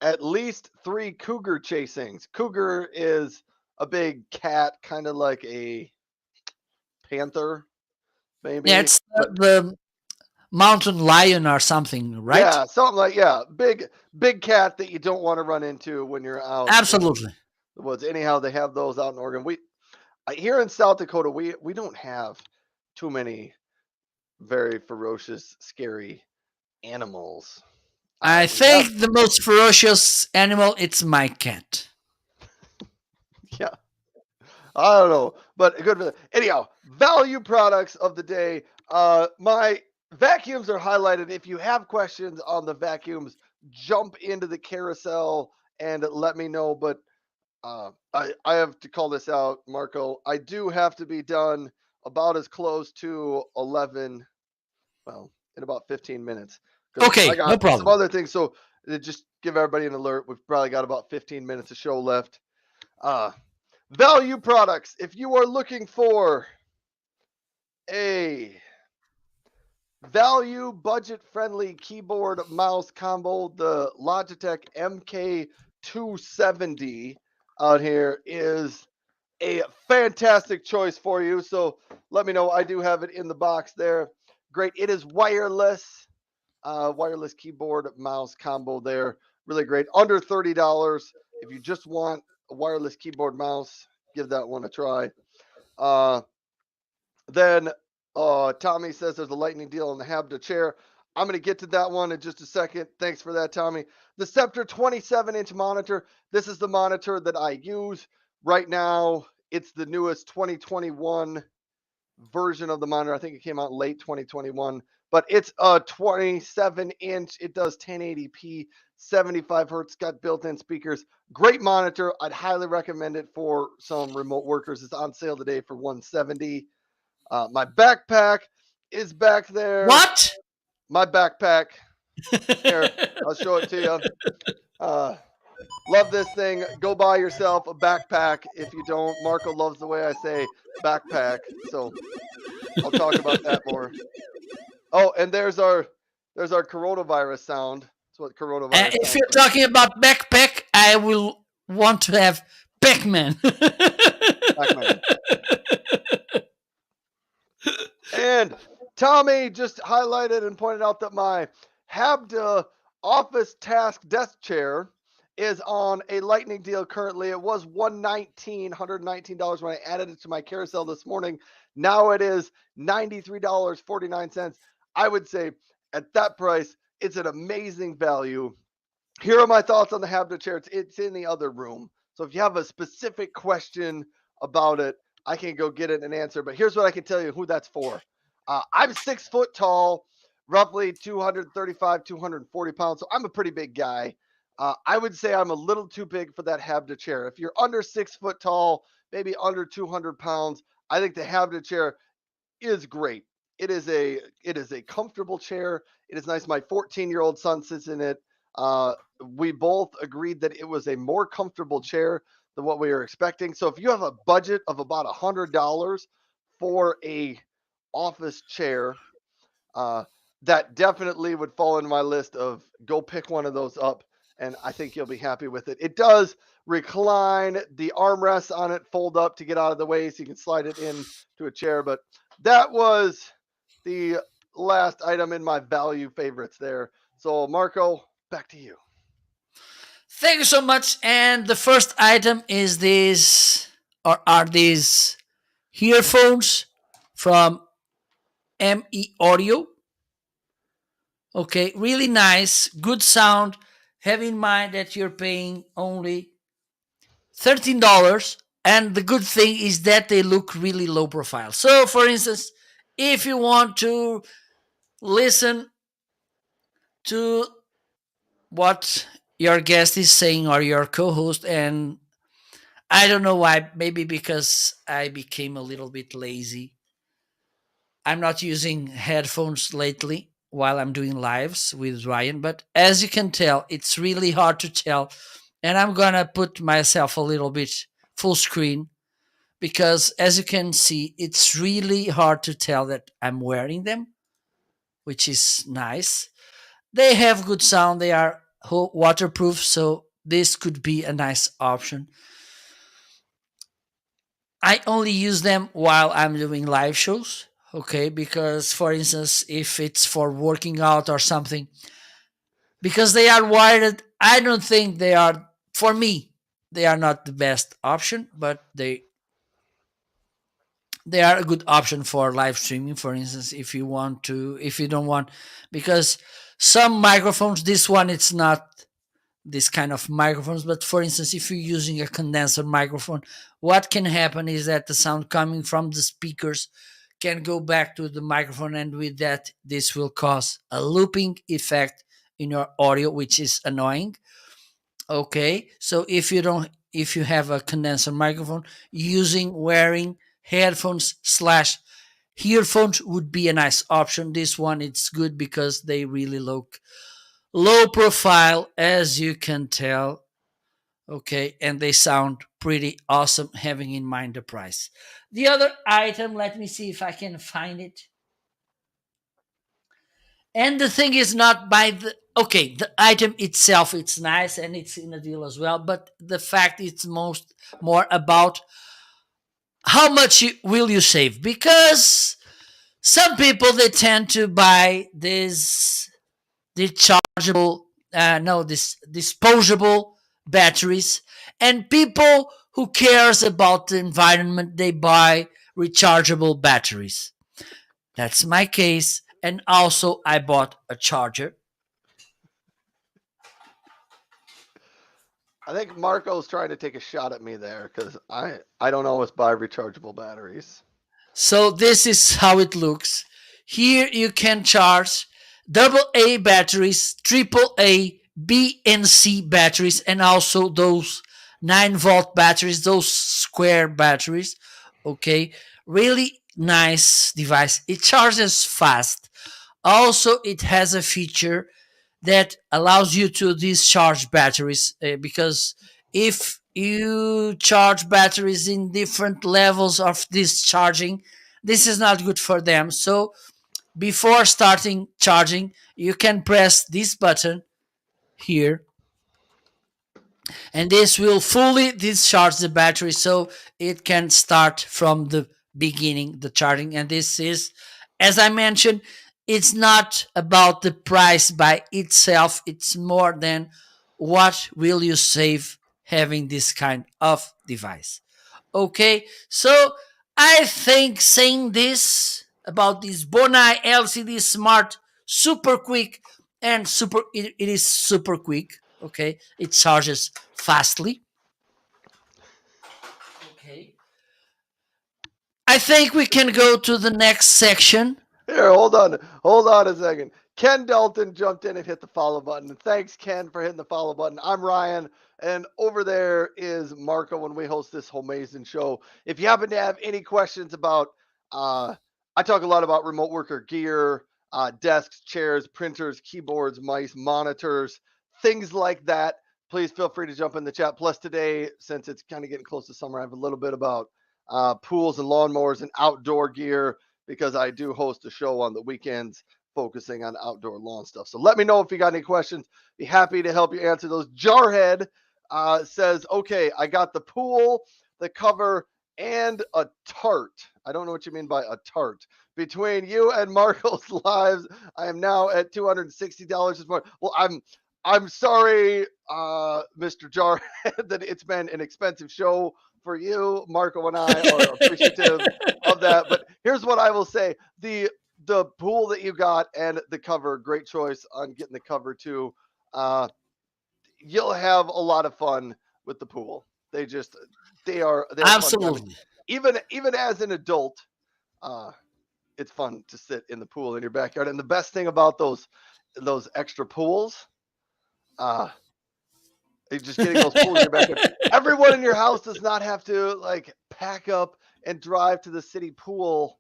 at least 3 cougar chasings. Cougar is a big cat, kind of like a panther, maybe.
Yeah, it's
But
the mountain lion or something, right?
yeah, something like big cat that you don't want to run into when you're out
Absolutely.
in the woods. Anyhow, they have those out in Oregon. We here in South Dakota, we don't have too many very ferocious, scary animals.
I
We have,
think the most ferocious animal it's my cat.
yeah, I don't know, but good for that. Anyhow, value products of the day. My vacuums are highlighted. If you have questions on the vacuums, jump into the carousel and let me know. But I have to call this out, Marco. I do have to be done about as close to 11. Well, in about 15 minutes. Because I
Okay, no
got some
problem.
other things. So just give everybody an alert. We've probably got about 15 minutes of show left. Value products. If you are looking for a value budget friendly keyboard mouse combo, the Logitech MK270 out here is a fantastic choice for you. So let me know. I do have it in the box there. Great. It is wireless. Wireless keyboard mouse combo there. Really great. Under $30. If you just want a wireless keyboard mouse, give that one a try. Then Tommy says there's a lightning deal on the Habda chair. I'm going to get to that one in just a second. Thanks for that, Tommy. The Scepter 27-inch monitor. This is the monitor that I use right now. It's the newest 2021 version of the monitor. I think it came out late 2021, but it's a 27-inch. It does 1080p, 75 hertz, got built-in speakers. Great monitor. I'd highly recommend it for some remote workers. It's on sale today for $170. My backpack is back there.
What?
My backpack. Here, I'll show it to you. Love this thing. Go buy yourself a backpack. If you don't, Marco loves the way I say backpack. So I'll talk about that more. Oh, and there's our coronavirus sound. That's what coronavirus
If
sounds
you're
like.
talking about backpack, I will want to have Pac-Man.
Pac-Man. And Tommy just highlighted and pointed out that my Habda office task desk chair is on a lightning deal currently. It was $119 when I added it to my carousel this morning. Now it is $93.49. I would say at that price, it's an amazing value. Here are my thoughts on the Habda chair. It's in the other room. So if you have a specific question about it, I can go get it and answer. But here's what I can tell you who that's for. I'm 6 foot tall, roughly 235, 240 pounds. So I'm a pretty big guy. I would say I'm a little too big for that Habda chair. If you're under 6 foot tall, maybe under 200 pounds, I think the Habda chair is great. It is a comfortable chair. It is nice. My 14-year-old son sits in it. We both agreed that it was a more comfortable chair than what we were expecting. So if you have a budget of about $100 for a office chair, that definitely would fall in my list of go pick one of those up, and I think you'll be happy with it. It does recline. The armrests on it fold up to get out of the way so you can slide it in to a chair. But that was the last item in my value favorites there. So Marco, back to you.
Thank you so much. And the first item is these, or are these earphones from ME Audio. Okay, really nice, good sound. Have in mind that you're paying only $13. And the good thing is that they look really low profile. So, for instance, if you want to listen to what your guest is saying or your co host, and I don't know why, maybe because I became a little bit lazy. I'm not using headphones lately while I'm doing lives with Ryan, but as you can tell, it's really hard to tell. And I'm gonna put myself a little bit full screen because as you can see, it's really hard to tell that I'm wearing them, which is nice. They have good sound, they are waterproof, so this could be a nice option. I only use them while I'm doing live shows, okay? Because, for instance, if it's for working out or something, because they are wired, I don't think they are, for me, they are not the best option, but they are a good option for live streaming, for instance, if you want to, if you don't want, because some microphones, this one, it's not this kind of microphones, but for instance, if you're using a condenser microphone, what can happen is that the sound coming from the speakers can go back to the microphone, and with that, this will cause a looping effect in your audio, which is annoying. Okay, so if you have a condenser microphone, wearing headphones slash earphones would be a nice option. This one, it's good because they really low profile, as you can tell. Okay, and they sound pretty awesome, having in mind the price. The other item, let me see if I can find it. And the thing is not by the okay, the item itself, it's nice and it's in a deal as well, but the fact it's more about how much will you save, because some people, they tend to buy this rechargeable no this disposable batteries, and people who cares about the environment, they buy rechargeable batteries. That's my case, and also I bought a charger.
I think Marco's trying to take a shot at me there because I don't always buy rechargeable batteries.
So this is how it looks. Here you can charge double A batteries, triple A, B and C batteries, and also those 9-volt batteries, those square batteries. Okay, really nice device. It charges fast. Also, it has a feature that allows you to discharge batteries, because if you charge batteries in different levels of discharging, this is not good for them. So before starting charging, you can press this button here, and this will fully discharge the battery so it can start from the beginning, the charging. And this is, as I mentioned, it's not about the price by itself, it's more than what will you save having this kind of device. Okay, so I think saying this about this Bonai LCD Smart, super quick and it is super quick. Okay, it charges fastly. Okay, I think we can go to the next section.
Here, hold on a second. Ken Dalton jumped in and hit the follow button. Thanks, Ken, for hitting the follow button. I'm Ryan, and over there is Marco when we host this Homeazin show. If you happen to have any questions about, I talk a lot about remote worker gear, desks, chairs, printers, keyboards, mice, monitors, things like that. Please feel free to jump in the chat. Plus today, since it's kind of getting close to summer, I have a little bit about pools and lawnmowers and outdoor gear, because I do host a show on the weekends focusing on outdoor lawn stuff. So let me know if you got any questions. Be happy to help you answer those. Jarhead says, okay, I got the pool, the cover, and a tart. I don't know what you mean by a tart. Between you and Marco's lives, I am now at $260 this morning. Well, I'm sorry, Mr. Jarhead, that it's been an expensive show for you. Marco and I are appreciative of that. But here's what I will say. The pool that you got and the cover, great choice on getting the cover too. You'll have a lot of fun with the pool. They're
Absolutely.
Fun. Even as an adult, it's fun to sit in the pool in your backyard. And the best thing about those extra pools, just getting those pools in your backyard. Everyone in your house does not have to like pack up and drive to the city pool.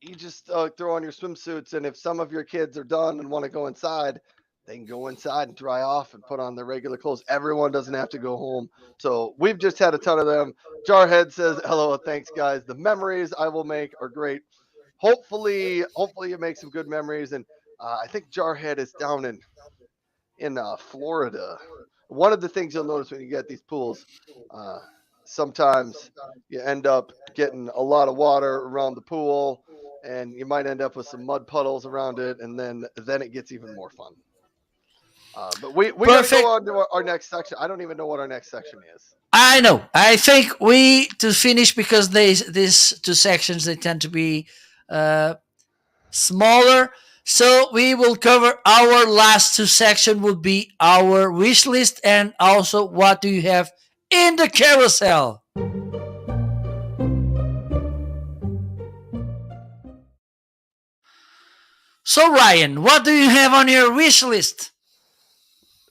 You just throw on your swimsuits, and if some of your kids are done and want to go inside, they can go inside and dry off and put on their regular clothes. Everyone doesn't have to go home. So we've just had a ton of them. Jarhead says, hello, thanks guys. The memories I will make are great. Hopefully you make some good memories. And I think Jarhead is down in Florida. One of the things you'll notice when you get these pools, sometimes you end up getting a lot of water around the pool, and you might end up with some mud puddles around it, and then it gets even more fun. But we gotta go on to our next section. I don't even know what our next section is.
I know. I think to finish, because these two sections, they tend to be smaller. So we will cover our last two sections, will be our wish list and also what do you have in the carousel. So Ryan, what do you have on your wish list?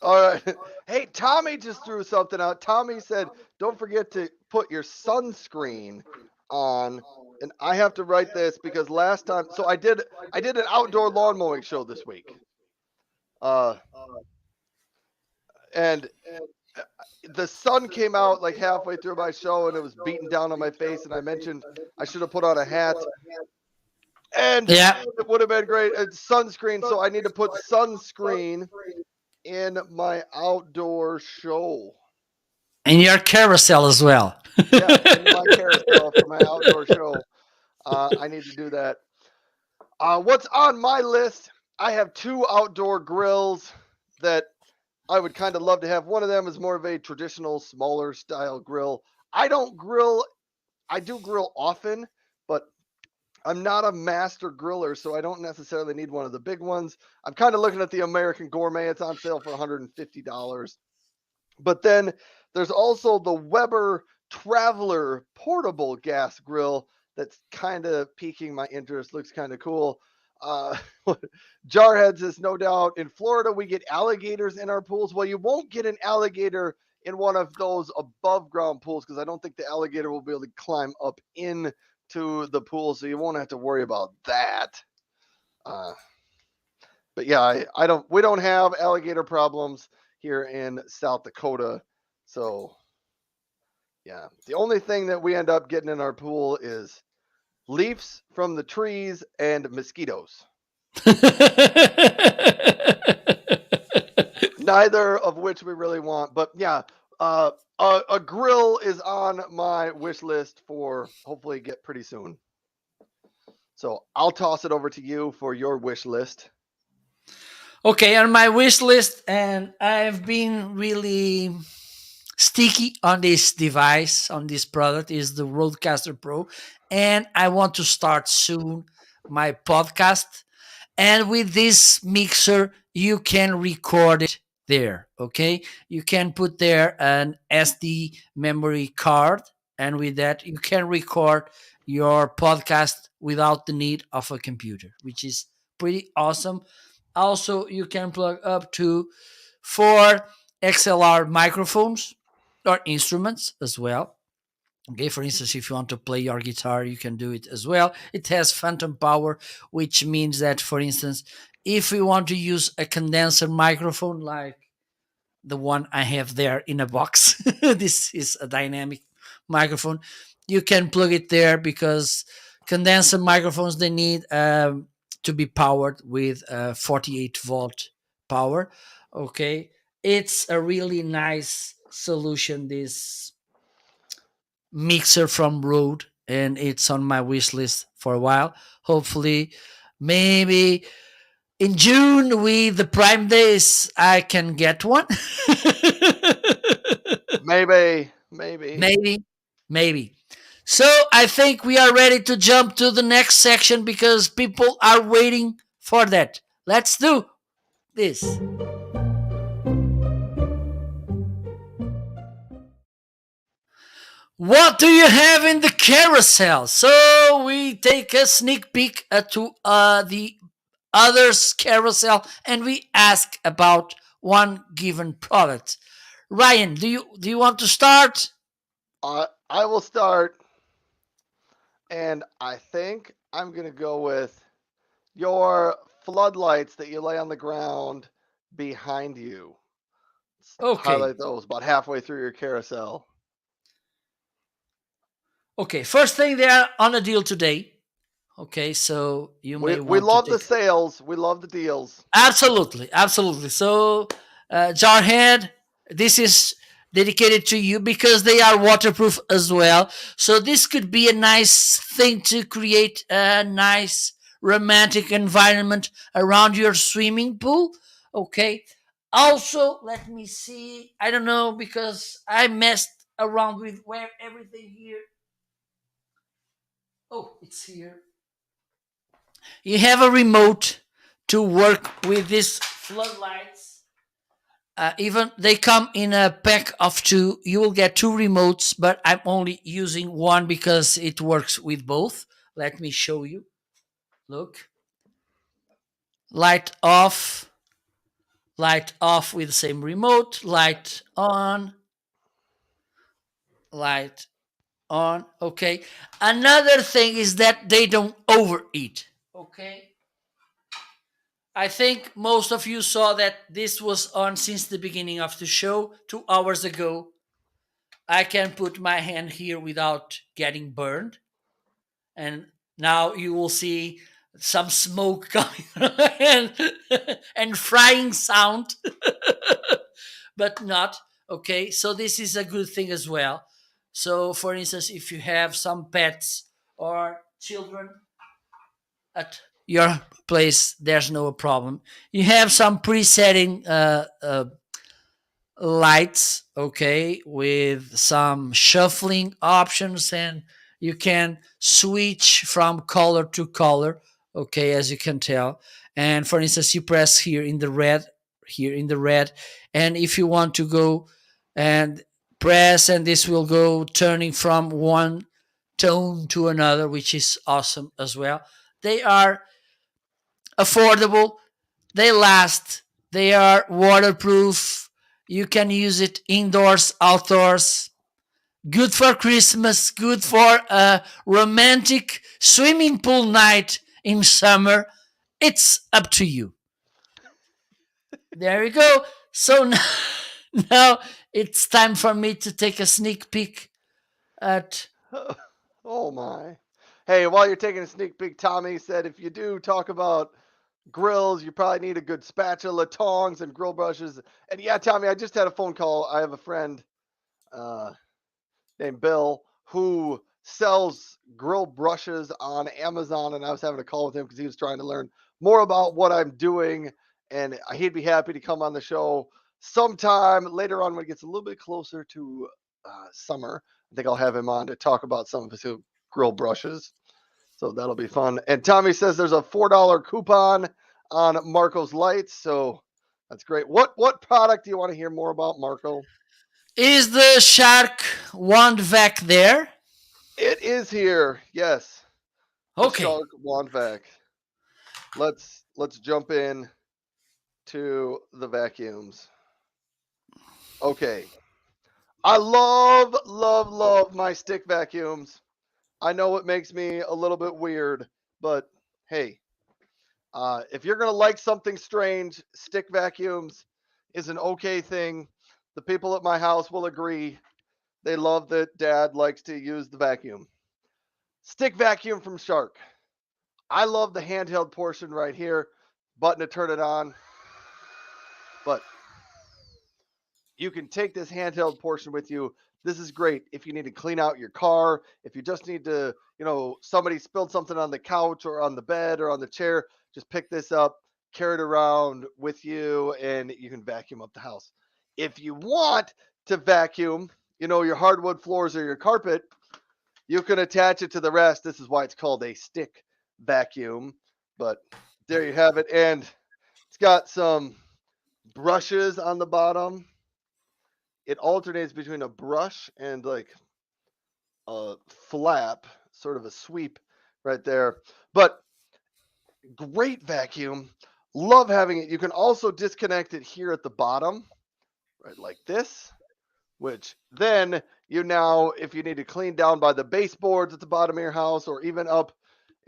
All right. Hey, Tommy just threw something out. Tommy said, don't forget to put your sunscreen on. And I have to write this because last time, so I did an outdoor lawn mowing show this week. And the sun came out like halfway through my show and it was beating down on my face. And I mentioned I should have put on a hat. And yeah, it would have been great. It's sunscreen. So I need to put sunscreen in my outdoor show.
In your carousel as well.
Yeah, in my carousel for my outdoor show. I need to do that. What's on my list? I have two outdoor grills that I would kind of love to have. One of them is more of a traditional, smaller style grill. I don't grill. I do grill often, but I'm not a master griller, so I don't necessarily need one of the big ones. I'm kind of looking at the American Gourmet. It's on sale for $150. But then there's also the Weber Traveler portable gas grill that's kind of piquing my interest. Looks kind of cool. Jarheads is no doubt in Florida. We get alligators in our pools. Well, you won't get an alligator in one of those above ground pools because I don't think the alligator will be able to climb up in to the pool, so you won't have to worry about that. But yeah, we don't have alligator problems here in South Dakota. So yeah, the only thing that we end up getting in our pool is leaves from the trees and mosquitoes. neither of which we really want. But yeah, a grill is on my wish list for hopefully get pretty soon. So I'll toss it over to you for your wish list.
Okay, on my wish list, and I've been really sticky on this device, on this product, is the Worldcaster Pro, and I want to start soon my podcast. And with this mixer, you can record it there. Okay, you can put there an SD memory card, and with that, you can record your podcast without the need of a computer, which is pretty awesome. Also, you can plug up to 4 XLR microphones or instruments as well. Okay, for instance, if you want to play your guitar, you can do it as well. It has phantom power, which means that, for instance, if we want to use a condenser microphone like the one I have there in a box, this is a dynamic microphone. You can plug it there because condenser microphones, they need to be powered with 48-volt power. Okay, it's a really nice solution, this mixer from Rode, and it's on my wish list for a while. Hopefully, maybe in June with the Prime Days, I can get one.
Maybe.
Maybe. So I think we are ready to jump to the next section because people are waiting for that. Let's do this. What do you have in the carousel? So we take a sneak peek to the others carousel and we ask about one given product. Ryan, do you want to start?
I will start, and I think I'm gonna go with your floodlights that you lay on the ground behind you.
Okay.
Highlight those about halfway through your carousel.
Okay, first thing, they are on a deal today. Okay, so you may
We
want
love
to
the
take...
sales. We love the deals.
Absolutely. So, Jarhead, this is dedicated to you because they are waterproof as well. So this could be a nice thing to create a nice romantic environment around your swimming pool. Okay. Also, let me see. I don't know because I messed around with where everything here. Oh, it's here. You have a remote to work with these floodlights. Even they come in a pack of 2. You will get 2 remotes, but I'm only using one because it works with both. Let me show you. Look. Light off with the same remote, light on. Okay. Another thing is that they don't overheat. Okay. I think most of you saw that this was on since the beginning of the show, 2 hours ago. I can put my hand here without getting burned. And now you will see some smoke coming and frying sound, but not. Okay, so this is a good thing as well. So, for instance, if you have some pets or children at your place, there's no problem. You have some presetting lights, okay, with some shuffling options, and you can switch from color to color, okay, as you can tell. And for instance, you press here in the red, and if you want to go and press, and this will go turning from one tone to another, which is awesome as well. They are affordable, they last, they are waterproof. You can use it indoors, outdoors. Good for Christmas, good for a romantic swimming pool night in summer. It's up to you. There you go. So now it's time for me to take a sneak peek at...
Oh my. Hey, while you're taking a sneak peek, Tommy said if you do talk about grills. You probably need a good spatula, tongs, and grill brushes. And yeah, Tommy, I just had a phone call. I have a friend uh, named Bill who sells grill brushes on Amazon, and I was having a call with him because he was trying to learn more about what I'm doing, and he'd be happy to come on the show sometime later on when it gets a little bit closer to summer. I think I'll have him on to talk about some of his grill brushes. So that'll be fun. And Tommy says there's a $4 coupon on Marco's lights. So that's great. What product do you want to hear more about, Marco?
Is the Shark Wand Vac there?
It is here. Yes. The
Okay.
Shark Wand Vac. Let's jump in to the vacuums. Okay. I love my stick vacuums. I know it makes me a little bit weird, but hey, if you're gonna like something strange, stick vacuums is an okay thing. The people at my house will agree. They love that Dad likes to use the vacuum. Stick vacuum from Shark. I love the handheld portion right here. Button to turn it on. But you can take this handheld portion with you. This is great if you need to clean out your car, if you just need to, somebody spilled something on the couch or on the bed or on the chair, just pick this up, carry it around with you, and you can vacuum up the house. If you want to vacuum, your hardwood floors or your carpet, you can attach it to the rest. This is why it's called a stick vacuum. But there you have it. And it's got some brushes on the bottom. It alternates between a brush and like a flap, sort of a sweep right there. But great vacuum. Love having it. You can also disconnect it here at the bottom, right, like this, which then if you need to clean down by the baseboards at the bottom of your house or even up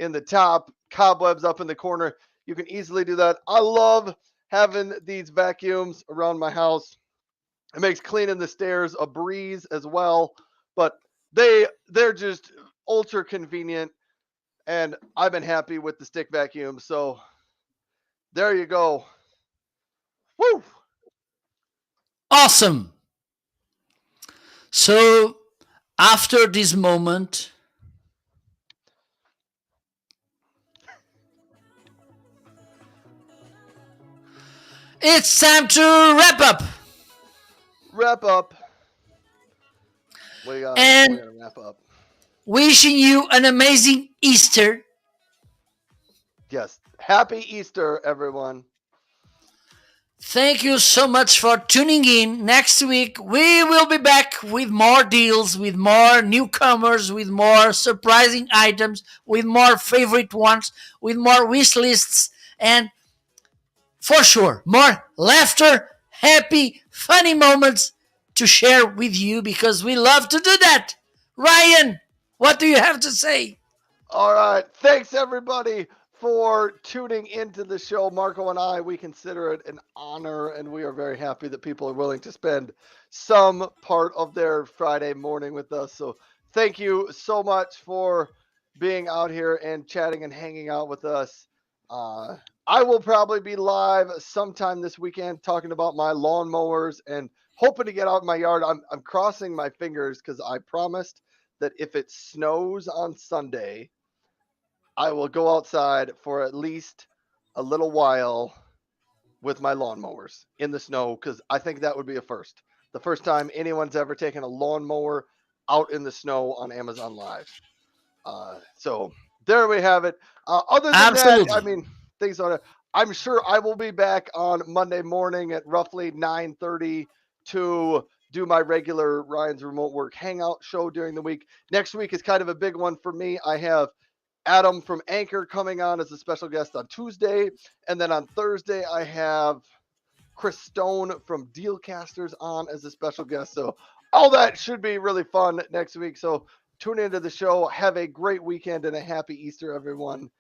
in the top, cobwebs up in the corner, you can easily do that. I love having these vacuums around my house. It makes cleaning the stairs a breeze as well, but they're just ultra convenient, and I've been happy with the stick vacuum. So there you go. Woo!
Awesome. So after this moment, it's time to wrap up.
Wrap up. We
And
gotta wrap up.
wishing you an amazing Easter.
Yes. Happy Easter, everyone.
Thank you so much for tuning in. Next week, we will be back with more deals, with more newcomers, with more surprising items, with more favorite ones, with more wish lists, and for sure, more laughter, happy, funny moments to share with you because we love to do that. Ryan, what do you have to say?
All right. Thanks, everybody, for tuning into the show. Marco and I, we consider it an honor, and we are very happy that people are willing to spend some part of their Friday morning with us. So thank you so much for being out here and chatting and hanging out with us. I will probably be live sometime this weekend talking about my lawnmowers and hoping to get out in my yard. I'm crossing my fingers because I promised that if it snows on Sunday, I will go outside for at least a little while with my lawnmowers in the snow because I think that would be a first. The first time anyone's ever taken a lawnmower out in the snow on Amazon Live. So there we have it. Other than
Absolutely.
that, I mean, things on it. I'm sure I will be back on Monday morning at roughly 9:30 to do my regular Ryan's Remote Work Hangout show during the week. Next week is kind of a big one for me. I have Adam from Anchor coming on as a special guest on Tuesday. And then on Thursday, I have Chris Stone from Dealcasters on as a special guest. So all that should be really fun next week. So tune into the show. Have a great weekend and a happy Easter, everyone.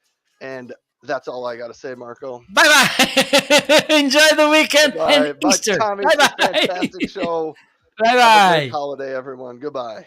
And that's all I got to say, Marco.
Bye bye. Enjoy the weekend and
Bye.
Easter.
Tommy,
Bye
it's a
bye.
fantastic show.
Bye
Have a great
bye.
holiday, everyone. Goodbye.